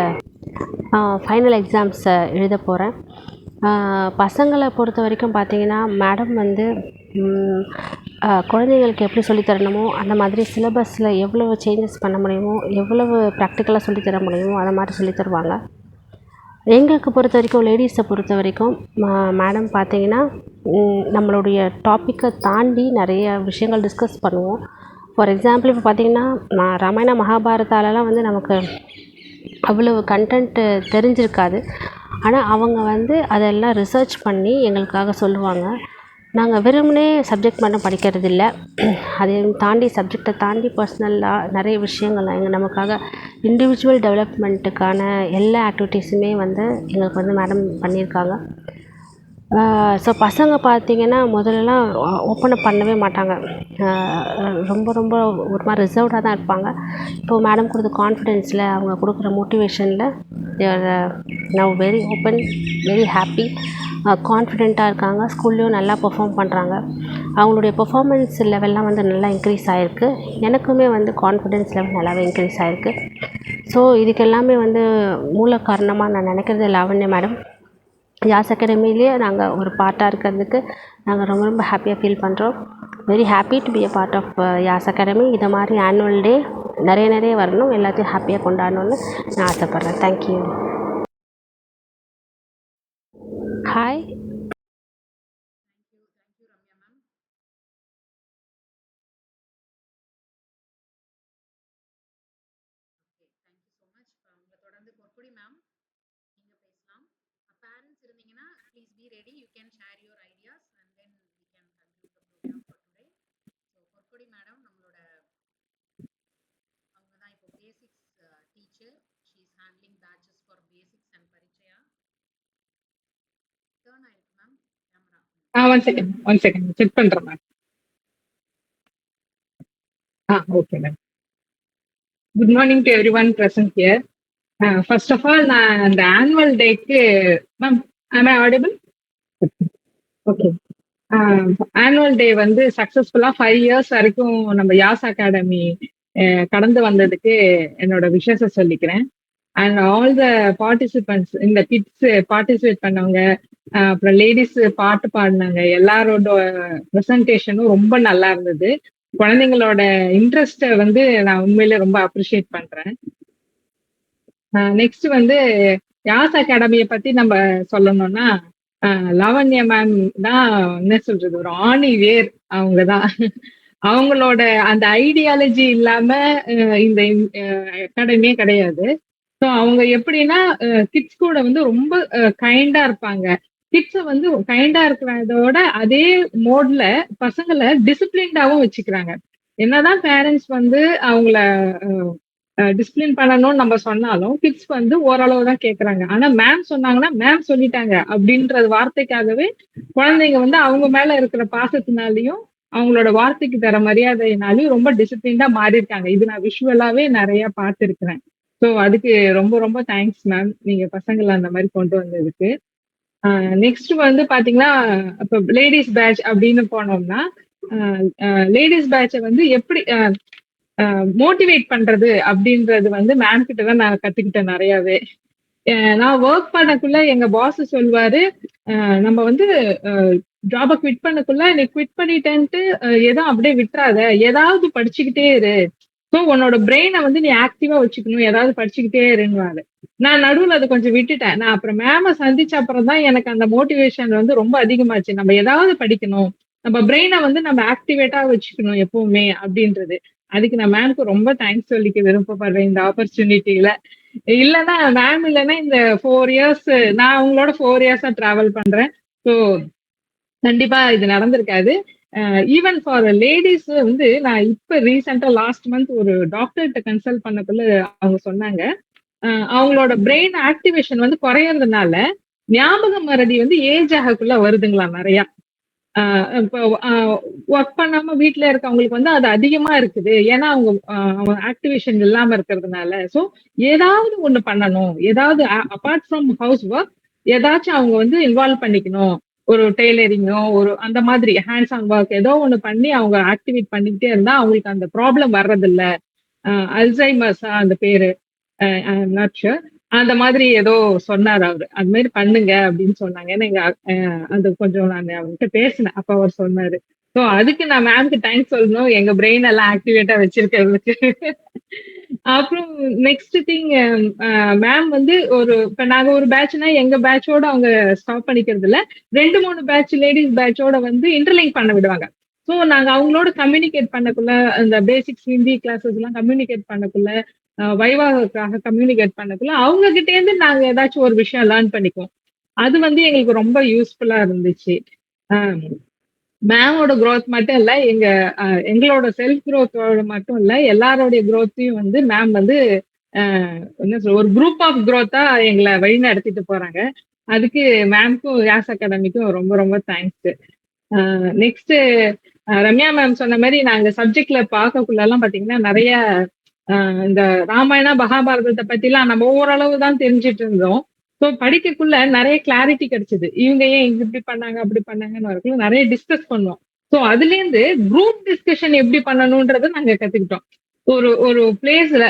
ஃபைனல் எக்ஸாம்ஸை எழுத போகிறேன். பசங்களை பொறுத்த வரைக்கும் பார்த்திங்கன்னா மேடம் வந்து குழந்தைங்களுக்கு எப்படி சொல்லித்தரணுமோ அந்த மாதிரி சிலபஸில் எவ்வளவு சேஞ்சஸ் பண்ண முடியுமோ, எவ்வளவு ப்ராக்டிக்கலாக சொல்லித்தர முடியுமோ அதை மாதிரி சொல்லித்தருவாங்க. எங்களுக்கு பொறுத்த வரைக்கும், லேடிஸை பொறுத்த வரைக்கும் மேடம் பார்த்திங்கன்னா நம்மளுடைய டாப்பிக்கை தாண்டி நிறைய விஷயங்கள் டிஸ்கஸ் பண்ணுவோம். ஃபார் எக்ஸாம்பிள் இப்போ பார்த்திங்கன்னா ராமாயண மகாபாரதாலலாம் வந்து நமக்கு அவ்வளவு கண்டென்ட்டு தெரிஞ்சிருக்காது. ஆனால் அவங்க வந்து அதெல்லாம் ரிசர்ச் பண்ணி எங்களுக்காக சொல்லுவாங்க. நாங்கள் வெறுமனே சப்ஜெக்ட் மட்டும் படிக்கிறது இல்லை, அதையும் தாண்டி சப்ஜெக்டை தாண்டி பர்சனலாக நிறைய விஷயங்கள் நமக்காக இண்டிவிஜுவல் டெவலப்மெண்ட்டுக்கான எல்லா ஆக்டிவிட்டீஸுமே வந்து எங்களுக்கு வந்து மேடம் பண்ணியிருக்காங்க. ஸோ பசங்க பார்த்திங்கன்னா முதல்லலாம் ஓப்பன் அப் பண்ணவே மாட்டாங்க, ரொம்ப ரொம்ப ஒரு மாதிரி ரிசர்வ்டாக தான் இருப்பாங்க. இப்போது மேடம் கொடுத்த கான்ஃபிடென்ஸில் அவங்க கொடுக்குற மோட்டிவேஷனில் they're now very open, very happy, கான்ஃபிடெண்ட்டாக இருக்காங்க. ஸ்கூல்லேயும் நல்லா பெர்ஃபார்ம் பண்ணுறாங்க. அவங்களுடைய பெர்ஃபார்மன்ஸ் லெவல்லாம் வந்து நல்லா இன்க்ரீஸ் ஆகிருக்கு. எனக்குமே வந்து கான்ஃபிடென்ஸ் லெவல் நல்லாவே இன்க்ரீஸ் ஆகிருக்கு. ஸோ இதுக்கு எல்லாமே வந்து மூல காரணமாக நான் நினைக்கிறது லாவண்யா மேடம். யாஸ் அகாடமிலேயே நாங்கள் ஒரு பார்ட்டாக இருக்கிறதுக்கு நாங்கள் ரொம்ப ரொம்ப ஹாப்பியாக ஃபீல் பண்ணுறோம். Very happy to be a part of Yas academy. இதை மாதிரி ஆனுவல் டே நிறைய வரணும், எல்லாத்தையும் ஹாப்பியாக கொண்டாடணும்னு நான் ஆசைப்பட்றேன். Thank you. Hi. Thank you Ramya ma'am. Okay, thank you so much. உங்களை தொடர்ந்து பொற்கொடி மேம் நீங்க பேசலாம். பேரண்ட்ஸ் இருந்தீங்கன்னா please be ready, you can share your ideas and then we can conclude the program for today. So Porkodi madam நம்மளோட அவங்க தான் இப்போ basics teacher. She is handling batches for basics and Parichaya. Turn ஆயிருக்கு ma'am camera. One second check பண்றேன் ma'am. Okay ma'am. Good morning to every one present here. First of all நான் அந்த ஆனுவல் டேக்கு ma'am, am I audible? Okay. Annual day வந்து சக்சஸ்ஃபுல்லா 5 இயர்ஸ் வரைக்கும் நம்ம யாஸ் அகாடமி கடந்து வந்ததுக்கு என்னோட விஷஸ சொல்லிக்கிறேன். அண்ட் ஆல் த பார்ட்டிசிபென்ட்ஸ், இந்த கிட்ஸ் பார்ட்டிசிபேட் பண்ணவங்க, அப்புறம் லேடிஸ் பாட்டு பாடினாங்க, எல்லாரோட ப்ரெசன்டேஷனும் ரொம்ப நல்லா இருந்தது. குழந்தைங்களோட இன்ட்ரெஸ்ட்டை வந்து நான் உண்மையிலே ரொம்ப அப்ரிஷியேட் பண்றேன். நெக்ஸ்ட் வந்து யாஸ் அகாடமியை பத்தி நம்ம சொல்லணும்னா, லாவண்யா மேம் தான் என்ன சொல்றது, ஒரு ஆணி வேர் அவங்க தான். அவங்களோட அந்த ஐடியாலஜி இல்லாம இந்த அகாடமியே கிடையாது. ஸோ அவங்க எப்படின்னா கிட்ஸ் கூட வந்து ரொம்ப கைண்டா இருப்பாங்க. கிட்ஸை வந்து கைண்டா இருக்கிறதோட அதே மோட்ல பசங்களை டிசிப்ளின்டாவும் வச்சுக்கிறாங்க. என்னதான் பேரண்ட்ஸ் வந்து அவங்கள டிசிப்ளின் பண்ணணும்னு நம்ம சொன்னாலும் கிட்ஸ் வந்து ஓரளவு தான் கேட்கறாங்க. ஆனா மேம் சொன்னாங்கன்னா மேம் சொல்லிட்டாங்க அப்படின்ற வார்த்தைக்காகவே குழந்தைங்க வந்து அவங்க மேல இருக்கிற பாசத்தினாலையும் அவங்களோட வார்த்தைக்கு தர மரியாதையினாலையும் ரொம்ப டிசிப்ளின்டா மாறி இருக்காங்க. இது நான் விஷுவலாவே நிறைய பார்த்திருக்கிறேன். ஸோ அதுக்கு ரொம்ப ரொம்ப தேங்க்ஸ் மேம், நீங்க பசங்களை அந்த மாதிரி கொண்டு வந்ததுக்கு. நெக்ஸ்ட் வந்து பாத்தீங்கன்னா, இப்போ லேடிஸ் பேட்ச் அப்படின்னு போனோம்னா, லேடிஸ் பேட்சை வந்து எப்படி மோட்டிவேட் பண்றது அப்படின்றது வந்து மேம் கிட்ட தான் நான் கத்துக்கிட்டேன் நிறையவே. நான் ஒர்க் பண்ணக்குள்ள எங்க பாஸ் சொல்வாரு, நம்ம வந்து ஜாப குவிட் பண்ணக்குள்ள நீ குவிட் பண்ணிட்டேன்ட்டு ஏதோ அப்படியே விட்டுறாத, ஏதாவது படிச்சுக்கிட்டே இரு. ஸோ உன்னோட பிரெயினை வந்து நீ ஆக்டிவா வச்சுக்கணும், ஏதாவது படிச்சுக்கிட்டே இருன்னுவாரு. நான் நடுவுல அதை கொஞ்சம் விட்டுட்டேன். நான் அப்புறம் மேம சந்திச்ச அப்புறம் தான் எனக்கு அந்த மோட்டிவேஷன் வந்து ரொம்ப அதிகமாச்சு. நம்ம ஏதாவது படிக்கணும், நம்ம பிரெயினை வந்து நம்ம ஆக்டிவேட்டா வச்சுக்கணும் எப்பவுமே அப்படின்றது. அதுக்கு நான் மேம்க்கு ரொம்ப தேங்க்ஸ் சொல்லிக்க விருப்பப்படுறேன் இந்த ஆப்பர்ச்சுனிட்டியில. இல்லைன்னா மேம் இல்லைன்னா இந்த 4 இயர்ஸ் நான் அவங்களோட 4 இயர்ஸா டிராவல் பண்றேன். ஸோ கண்டிப்பா இது நடந்திருக்காது. ஈவன் ஃபார் லேடிஸ் வந்து நான் இப்ப ரீசெண்டா லாஸ்ட் மந்த் ஒரு டாக்டர்கிட்ட கன்சல்ட் பண்ணக்குள்ள அவங்க சொன்னாங்க, அவங்களோட பிரெயின் ஆக்டிவேஷன் வந்து குறையறதுனால ஞாபக மறதி வந்து ஏஜ் ஆகக்குள்ள வருதுங்களாம் நிறையா. இப்போ ஒர்க் பண்ணாம வீட்ல இருக்கவங்களுக்கு வந்து அது அதிகமா இருக்குது. ஏன்னா அவங்க ஆக்டிவேஷன் இல்லாம இருக்கிறதுனால. ஸோ ஏதாவது ஒண்ணு பண்ணணும். ஏதாவது அபார்ட் ஃப்ரம் ஹவுஸ் ஒர்க் ஏதாச்சும் அவங்க வந்து இன்வால்வ் பண்ணிக்கணும். ஒரு டெய்லரிங்கோ, ஒரு அந்த மாதிரி ஹேண்ட்ஸ் ஆன் ஒர்க் ஏதோ ஒண்ணு பண்ணி அவங்க ஆக்டிவேட் பண்ணிக்கிட்டே இருந்தா அவங்களுக்கு அந்த ப்ராப்ளம் வர்றதில்ல. அல்சைமர்ஸா அந்த பேரு. ஐ அம் நாட் ஷூர். அந்த மாதிரி ஏதோ சொன்னாரு அவரு. அது மாதிரி பண்ணுங்க அப்படின்னு சொன்னாங்க. ஏன்னா எங்க அது கொஞ்சம் நான் அவர்கிட்ட பேசினேன். அப்ப அவர் சொன்னாரு. ஸோ அதுக்கு நான் மேம்க்கு தேங்க்ஸ் சொல்லணும். எங்க பிரெயின் எல்லாம் ஆக்டிவேட்டா வச்சிருக்கிறதுக்கு. அப்புறம் நெக்ஸ்ட் திங், மேம் வந்து இப்ப நாங்க ஒரு பேட்ச்னா எங்க பேட்சோட அவங்க ஸ்டாப் பண்ணிக்கிறது இல்ல. 2-3 பேட்ச் லேடிஸ் பேட்சோட வந்து இன்டர்லிங்க் பண்ண விடுவாங்க. ஸோ நாங்க அவங்களோட கம்யூனிகேட் பண்ணக்குள்ள அந்த பேசிக்ஸ் ஹிந்தி கிளாஸஸ் எல்லாம் கம்யூனிகேட் பண்ணக்குள்ள வைவாவுக்காக கம்யூனிகேட் பண்ணக்குள்ள அவங்க கிட்ட இருந்து நாங்க ஏதாச்சும் ஒரு விஷயம் லேர்ன் பண்ணிக்குவோம். அது வந்து எங்களுக்கு ரொம்ப யூஸ்ஃபுல்லா இருந்துச்சு. மேமோட growth மட்டும் இல்ல, எங்களோட செல்ஃப் growthோட மட்டும் இல்ல, எல்லாரோடைய growthையும் வந்து மேம் வந்து என்ன சொல்ற ஒரு குரூப் ஆஃப் growth-ஆ எங்களை வழி நடத்திட்டு போறாங்க. அதுக்கு மேம்க்கும் யாஸ் அகாடமிக்கும் ரொம்ப ரொம்ப தேங்க்ஸ். நெக்ஸ்ட் ரம்யா மேம் சொன்ன மாதிரி நாங்க சப்ஜெக்ட்ல பார்க்கக்குள்ள எல்லாம் பாத்தீங்கன்னா நிறைய இந்த ராமாயணா மகாபாரதத்தை பத்தி எல்லாம் நம்ம ஓரளவு தான் தெரிஞ்சுட்டு இருந்தோம். ஸோ படிக்கக்குள்ள நிறைய கிளாரிட்டி கிடைச்சது. இவங்க ஏன் இப்படி பண்ணாங்க அப்படி பண்ணாங்கன்னு வரக்குள்ள நிறைய டிஸ்கஸ் பண்ணோம். ஸோ அதுல இருந்து குரூப் டிஸ்கஷன் எப்படி பண்ணணும்ன்றத நாங்க கத்துக்கிட்டோம். ஒரு ஒரு பிளேஸ்ல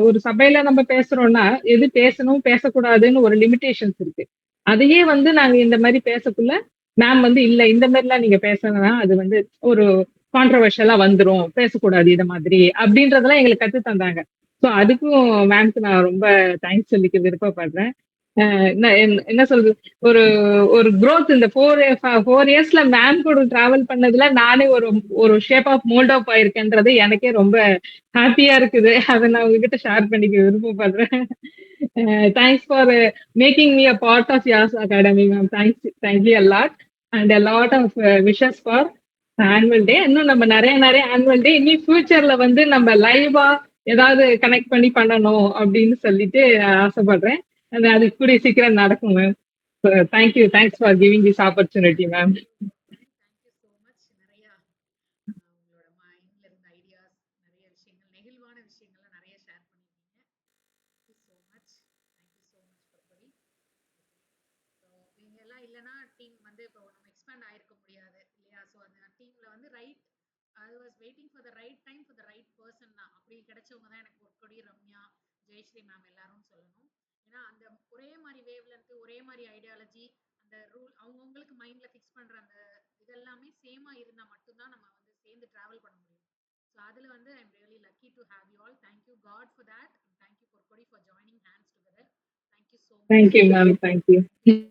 ஒரு சபையில நம்ம பேசுறோம்னா எது பேசணும் பேசக்கூடாதுன்னு ஒரு லிமிடேஷன்ஸ் இருக்கு. அதையே வந்து நாங்க இந்த மாதிரி பேசக்குள்ள மேம் வந்து இல்ல இந்த மாதிரிலாம் நீங்க பேசணும்னா அது வந்து ஒரு கான்ட்ரவர்ஷியலா வந்துரும், பேசக்கூடாது இத மாதிரி அப்படின்றதெல்லாம் எங்களுக்கு கத்து தந்தாங்க. ஸோ அதுக்கும் மேம்க்கு நான் ரொம்ப தேங்க்ஸ் சொல்லிக்க விருப்பப்படுறேன். என்ன சொல்றது, ஒரு ஒரு growth இந்த 4 இயர்ஸ்ல மேம் கூட டிராவல் பண்ணதுல நானே ஒரு ஒரு ஷேப் ஆஃப் மோல்ட் ஆஃப் ஆயிருக்கேன்றது எனக்கே ரொம்ப ஹாப்பியா இருக்குது. அதை நான் உங்ககிட்ட ஷேர் பண்ணிக்க விருப்பப்படுறேன். Thanks for making me a part of Yas academy ma'am. Thank you a lot and a lot of wishes for annual day. இன்னும் நம்ம நிறைய நிறைய ஆனுவல் டே இனி ஃபியூச்சர்ல வந்து நம்ம லைவா ஏதாவது கனெக்ட் பண்ணி பண்ணணும் அப்படின்னு சொல்லிட்டு ஆசைப்படுறேன். அது கூடிய சீக்கிரம் நடக்கும் ma'am. Thanks for giving this opportunity ma'am. Thank you so much. நிறைய உங்களோட மைண்ட்ல இருந்த ஐடியாஸ், நிறைய விஷயங்கள், நெகிழ்வான விஷயங்கள்லாம் நிறைய ஷேர் பண்ணிருக்கீங்க. Thank you so much. Thank you so much Burberry. So இவங்க எல்லாம் இல்லைன்னா டீம் வந்து இப்போ நம்ம எக்ஸ்பேண்ட் ஆயிருக்க முடியாது இல்லையா? ஸோ அந்த டீம்ல வந்து I was waiting for the right time for the right person தான். அப்படி கிடைச்சவங்க தான் எனக்கு பொற்கொடி, ரம்யா, ஜெயஸ்ரீ மேம் எல்லாரும் சொல்லணும். ஏன்னா அந்த ஒரே மாதிரி வேவ்ல இருந்து ஒரே மாதிரி ஐடியாலஜி, அந்த ரூல் அவங்கவுங்களுக்கு மைண்ட்ல ஃபிக்ஸ் பண்ற அந்த இதெல்லாமே சேமா இருந்தா மட்டும்தான் நம்ம வந்து சேர்ந்து டிராவல் பண்ண முடியும். ஸோ அதுல வந்து I am really lucky to have you all. Thank you God for that. Thank you Porkodi for joining hands together. Thank you so much. Thank you ma'am. Thank you. இன்னும்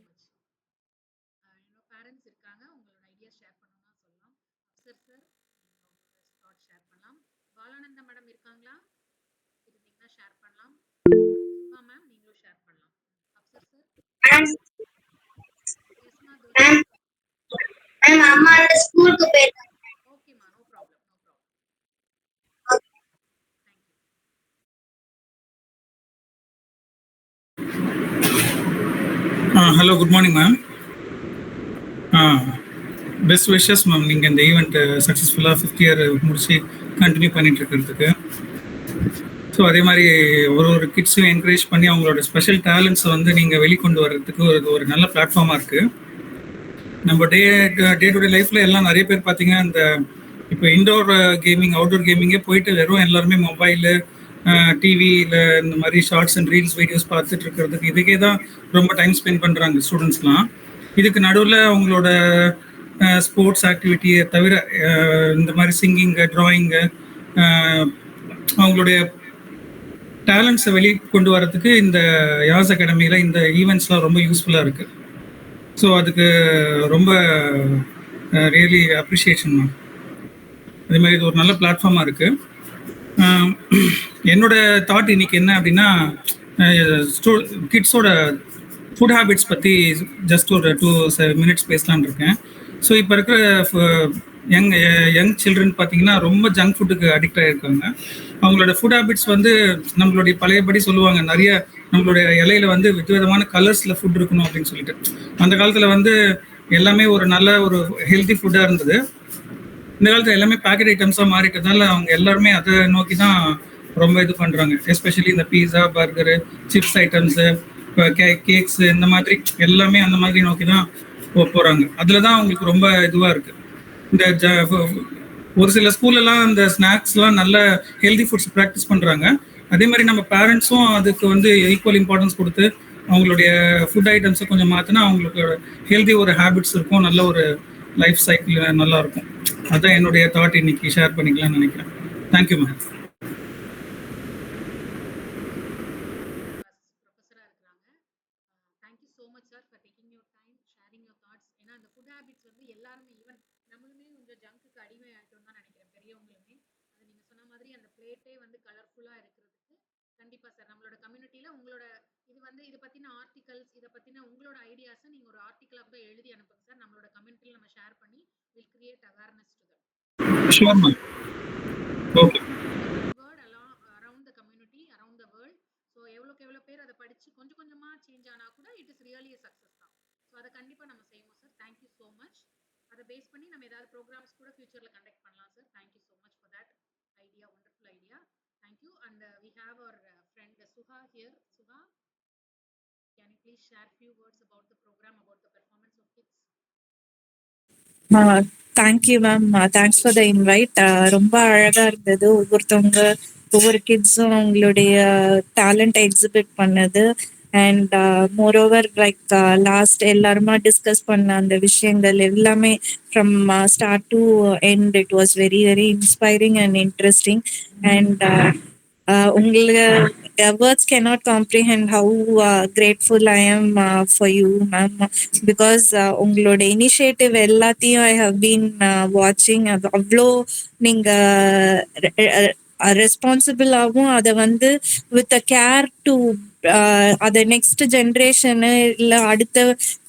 பேரண்ட்ஸ் இருக்காங்க, உங்களோட ஐடியா ஷேர் பண்ணணும்னா சொல்லலாம். அப்சர் சார் நீங்க உங்களோட தாட் ஷேர் பண்ணலாம். பாலானந்தா மேடம் இருக்காங்களா? இருந்தீங்கன்னா ஷேர் பண்ணலாம். சுபா மேம் நீங்களும் ஷேர் பண்ணலாம். அப்சர் சார். எஸ்மா மேம் அம்மா ஸ்கூலுக்கு போயிருக்காங்க. ஓகேமா, no problem, no problem. Thank you. Hello, good morning ma'am. Best wishes ma'am. நீங்கள் இந்த ஈவெண்ட் சக்ஸஸ்ஃபுல்லாக 5th இயர் முடிச்சு கண்டினியூ பண்ணிட்டு இருக்கிறதுக்கு. ஸோ அதே மாதிரி ஒரு கிட்ஸையும் என்கரேஜ் பண்ணி அவங்களோட ஸ்பெஷல் டேலண்ட்ஸை வந்து நீங்கள் வெளிக்கொண்டு வர்றதுக்கு ஒரு நல்ல பிளாட்ஃபார்மாக இருக்குது. நம்ம டே டு டே லைஃப்பில் எல்லாம் நிறைய பேர் பார்த்தீங்கன்னா இந்த இப்போ இன்டோர் கேமிங், அவுட்டோர் கேமிங்கே போயிட்டு வெறும் எல்லாருமே மொபைலு, டிவியில் இந்த மாதிரி ஷார்ட்ஸ் அண்ட் ரீல்ஸ் வீடியோஸ் பார்த்துட்டு இருக்கிறதுக்கு இதுக்கே தான் ரொம்ப டைம் ஸ்பெண்ட் பண்ணுறாங்க ஸ்டூடெண்ட்ஸ்லாம். இதுக்கு நடுவில் அவங்களோட ஸ்போர்ட்ஸ் ஆக்டிவிட்டியை தவிர இந்த மாதிரி சிங்கிங்கு, ட்ராயிங்கு, அவங்களுடைய டேலண்ட்ஸை வெளிக்கொண்டு வரதுக்கு இந்த யாஸ் அகாடமியில் இந்த ஈவெண்ட்ஸ்லாம் ரொம்ப யூஸ்ஃபுல்லாக இருக்குது. ஸோ அதுக்கு ரொம்ப ரியலி அப்ரிஷியேஷன் மேம். அதே மாதிரி இது ஒரு நல்ல பிளாட்ஃபார்மாக இருக்குது. என்னோட தாட் இன்னைக்கு என்ன அப்படின்னா, கிட்ஸோட ஃபுட் ஹேபிட்ஸ் பற்றி ஜஸ்ட் ஒரு 2 minutes பேசலான்னு இருக்கேன். ஸோ இப்போ இருக்கிற யங் சில்ட்ரன் பார்த்தீங்கன்னா ரொம்ப ஜங்க் ஃபுட்டுக்கு அடிக்ட் ஆகிருக்காங்க. அவங்களோட ஃபுட் ஹேபிட்ஸ் வந்து நம்மளுடைய பழையபடி சொல்லுவாங்க, நிறைய நம்மளுடைய இலையில வந்து விதவிதமான கலர்ஸில் ஃபுட் இருக்கணும் அப்படின்னு சொல்லிட்டு. அந்த காலத்தில் வந்து எல்லாமே ஒரு நல்ல ஒரு ஹெல்த்தி ஃபுட்டாக இருந்தது. இந்த காலத்தில் எல்லாமே பேக்கெட் ஐட்டம்ஸாக மாறிட்டதால அவங்க எல்லாருமே அதை நோக்கி தான் ரொம்ப இது பண்ணுறாங்க. எஸ்பெஷலி இந்த பீஸா, பர்கரு, சிப்ஸ் ஐட்டம்ஸு, கேக்ஸு, இந்த மாதிரி எல்லாமே அந்த மாதிரி நோக்கி தான் போகிறாங்க. அதில் தான் அவங்களுக்கு ரொம்ப இதுவாக இருக்குது. இந்த ஒரு சில ஸ்கூல்லலாம் இந்த ஸ்நாக்ஸ்லாம் நல்ல ஹெல்தி ஃபுட்ஸ் ப்ராக்டிஸ் பண்ணுறாங்க. அதே மாதிரி நம்ம பேரண்ட்ஸும் அதுக்கு வந்து ஈக்குவல் இம்பார்ட்டன்ஸ் கொடுத்து அவங்களுடைய ஃபுட் ஐட்டம்ஸை கொஞ்சம் மாற்றினா அவங்களுக்கு ஹெல்தி ஒரு ஹேபிட்ஸ் இருக்கும், நல்ல ஒரு லைஃப் சைக்கிள் நல்லா இருக்கும். அதான் என்னுடைய தாட் இன்னைக்கு ஷேர் பண்ணிக்கலாம்னு நினைக்கிறேன். Thank you ma'am. ப்ரொஃபஸரா இருக்கிறாங்க. Thank you so much sir for taking your time, sharing your thoughts. ஏன்னா அந்த ஃபுட் ஹேபிட்ஸ் வந்து எல்லாருமே, ஈவன் நம்மளுமே கொஞ்சம் ஜங்குக்கு அடிமை ஆகிட்டோம் தான் நினைக்கிறேன், பெரியவங்களுமே. அது நீங்கள் சொன்ன மாதிரி அந்த பிளேட்டே வந்து கலர்ஃபுல்லாக இருக்கிறதுக்கு கண்டிப்பாக சார் நம்மளோட கம்யூனிட்டியில் உங்களோட இது பற்றின ஆர்டிகல்ஸ், இதை பற்றின உங்களோட ஐடியாஸை நீங்கள் ஒரு ஆர்டிக்கலாக கூட எழுதி அனுப்புங்க சார். நம்மளோட கம்யூனிட்டியில் நம்ம ஷேர் பண்ணி will create awareness to that. Sure ma'am. Okay. Word around the community, around the world. So எவ்வளோ பேர் அதை படித்து கொஞ்சம் கொஞ்சமாக சேஞ்ச் ஆனால் கூட இட் இஸ் ரியலி சக்ஸஸ் தான். ஸோ அதை கண்டிப்பாக நம்ம செய்வோம் சார். Thank you so much. அதை பேஸ் பண்ணி நம்ம ஏதாவது ப்ரோக்ராம்ஸ் கூட ஃபியூச்சரில் கண்டக்ட் பண்ணலாம் sir. Thank you so much for that idea, wonderful idea. Thank you. And we have our friend Suha here. Suha, can you please share few words about the program, about the performance of kids? Thank you ma'am. Thanks for the invite. ரொம்ப அழகா இருந்தது. ஒவ்வொரு கிட்ஸும் அவங்களுடைய டேலண்ட்டை எக்ஸிபிட் பண்ணது. அண்ட் மோரோவர் லைக் லாஸ்ட் எல்லாருமா டிஸ்கஸ் பண்ண அந்த விஷயங்கள் எல்லாமே from start to end it was very very inspiring and interesting. And உங்களுக்கு words cannot comprehend how grateful I am for you ma'am, because உங்களோட இனிஷியேட்டிவ் எல்லாத்தையும் I have been watching. அவ்வளோ நீங்க ரெஸ்பான்சிபிளாகவும் அதை வந்து வித் அ கேர் டு அதை நெக்ஸ்ட் ஜென்ரேஷனு இல்லை அடுத்த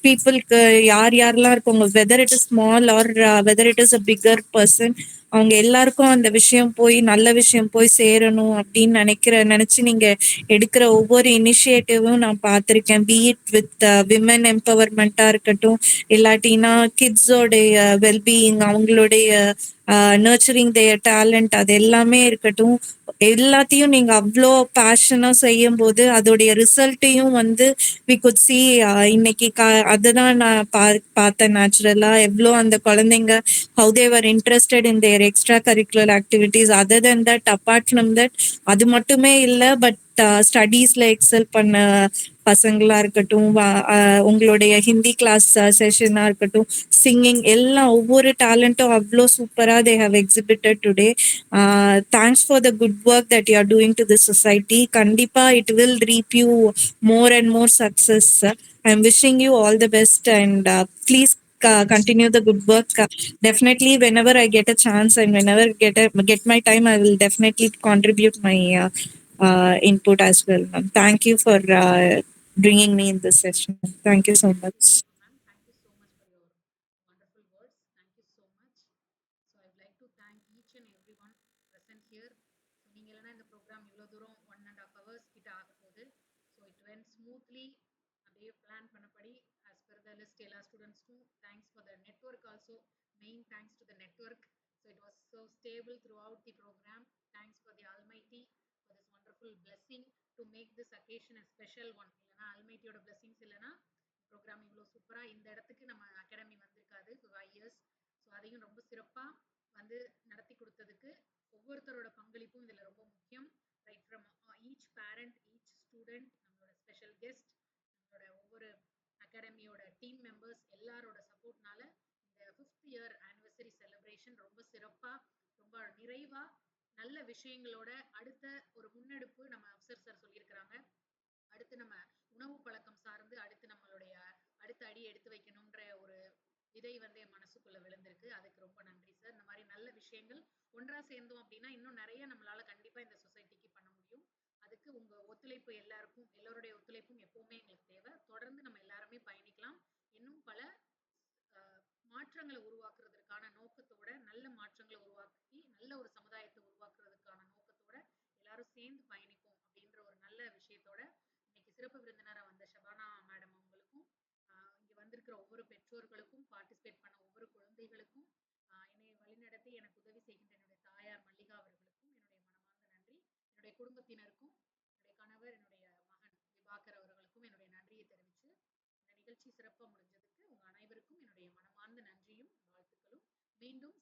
பீப்புளுக்கு யாரெல்லாம் இருக்கவங்க, whether it is small or whether it is a bigger person, அவங்க எல்லாருக்கும் அந்த விஷயம் போய் நல்ல விஷயம் போய் சேரணும் அப்படின்னு நினைச்சு நீங்க எடுக்கிற ஒவ்வொரு இனிஷியேட்டிவும் நான் பார்த்துருக்கேன். பீட் வித் விமன் எம்பவர்மெண்ட்டாக இருக்கட்டும், இல்லாட்டினா கிட்ஸோடைய வெல்பீயிங், அவங்களுடைய நர்ச்சரிங் தேர் டேலண்ட் அது எல்லாமே இருக்கட்டும், எல்லாத்தையும் நீங்க அவ்வளோ பேஷனா செய்யும் போது அதோடைய ரிசல்ட்டையும் வந்து வி குட் சி. இன்னைக்கு அதுதான் நான் பார்த்தேன் நேச்சுரலா எவ்வளோ அந்த குழந்தைங்க how they were interested in their extra curricular activities. other than that, apart from that, அது மட்டுமே இல்லை, பட் ஸ்டடீஸ்ல எக்ஸல் பண்ண பசங்களா இருக்கட்டும், உங்களுடைய ஹிந்தி கிளாஸ் செஷனா இருக்கட்டும், சிங்கிங் எல்லாம் ஒவ்வொரு டேலண்ட்டும் அவ்வளோ சூப்பரா they have exhibited today. Thanks for the good work that you are doing to the society. கண்டிப்பா it will reap you more and more success. I'm wishing you all the best, and please continue the good work. Definitely whenever I get a chance and whenever get my time, I will definitely contribute my input as well, ma'am. Thank you for bringing me in this session. Thank you so much. Ma'am, thank you so much for your wonderful words. Thank you so much. So I'd like to thank each and everyone present here. So நீங்க இல்லைன்னா இந்த ப்ரோக்ராம் இவ்வளோ தூரம் 1.5 hours கிட்ட ஆக போகுது. ஸோ இட் வென்ட் ஸ்மூத்லி, அப்படியே பிளான் பண்ணபடி as per the list. எல்லா ஸ்டூடெண்ட்ஸ்க்கும் thanks for the network also. Main thanks to the network. So it was so stable throughout the program. Thanks for the almighty for this wonderful blessing to make this occasion a special one. இல்லைனா ஆல்மைட்டியோட பிளெஸிங்ஸ் இல்லைனா ப்ரோக்ராம் இவ்வளோ சூப்பராக இந்த இடத்துக்கு நம்ம அகாடமி வந்திருக்காது 5 இயர்ஸ். ஸோ அதையும் ரொம்ப சிறப்பாக வந்து நடத்தி கொடுத்ததுக்கு ஒவ்வொருத்தரோட பங்களிப்பும் இதில் ரொம்ப முக்கியம். Right from each parent, each student, நம்மளோட ஸ்பெஷல் கெஸ்ட், நம்மளோட ஒவ்வொரு அகாடமியோட டீம் மெம்பர்ஸ் எல்லாரோட சப்போர்ட்னால இந்த 5th இயர் ஆனிவர்சரி செலிப்ரேஷன் ரொம்ப சிறப்பாக, ரொம்ப நிறைவாக, நல்ல விஷயங்களோட அடுத்த ஒரு முன்னெடுப்பு நம்ம அப்சர் சார் சொல்லியிருக்கிறாங்க. அடுத்து நம்ம உணவு பழக்கம் சார்ந்து அடுத்து நம்மளுடைய அடுத்த அடி எடுத்து வைக்கணுன்ற ஒரு விதை வந்து என் மனசுக்குள்ள விழுந்திருக்கு. அதுக்கு ரொம்ப நன்றி சார். இந்த மாதிரி நல்ல விஷயங்கள் ஒன்றா சேர்ந்தோம் அப்படின்னா இன்னும் நிறைய நம்மளால கண்டிப்பா இந்த சொசைட்டிக்கு பண்ண முடியும். அதுக்கு உங்க ஒத்துழைப்பு எல்லாருக்கும், எல்லாருடைய ஒத்துழைப்பும் எப்பவுமே எங்களுக்கு தேவை. தொடர்ந்து நம்ம எல்லாருமே பயணிக்கலாம். இன்னும் பல மாற்றங்களை உருவாக்குறதுக்கான நோக்கத்தோட, நல்ல மாற்றங்களை உருவாக்கி நல்ல ஒரு சமுதாயத்தை உருவாக்குறதுக்கான நோக்கத்தோட எல்லாரும் சேர்ந்து பயணிப்போம் அப்படின்ற ஒரு நல்ல விஷயத்தோட இன்னைக்கு சிறப்பு விருந்தினராக வந்த ஷபானா மேடம் அவங்களுக்கும், இங்கே வந்திருக்கிற ஒவ்வொரு பெற்றோர்களுக்கும், பார்ட்டிசிபேட் பண்ண ஒவ்வொரு குழந்தைகளுக்கும், என்னை வழிநடத்தி எனக்கு உதவி செய்கின்ற என்னுடைய தாயார் மல்லிகா அவர்களுக்கும் என்னுடைய மனமார்ந்த நன்றி. என்னுடைய குடும்பத்தினருக்கும், என்னுடைய கணவர், என்னுடைய மகன் விபாகர் அவர்களுக்கும் என்னுடைய நன்றியை தெரிவித்து இந்த நிகழ்ச்சி சிறப்பாக முடிஞ்சதுக்கு உங்கள் அனைவருக்கும் என்னுடைய மனமார்ந்த நன்றியும் வாழ்த்துக்களும். மீண்டும்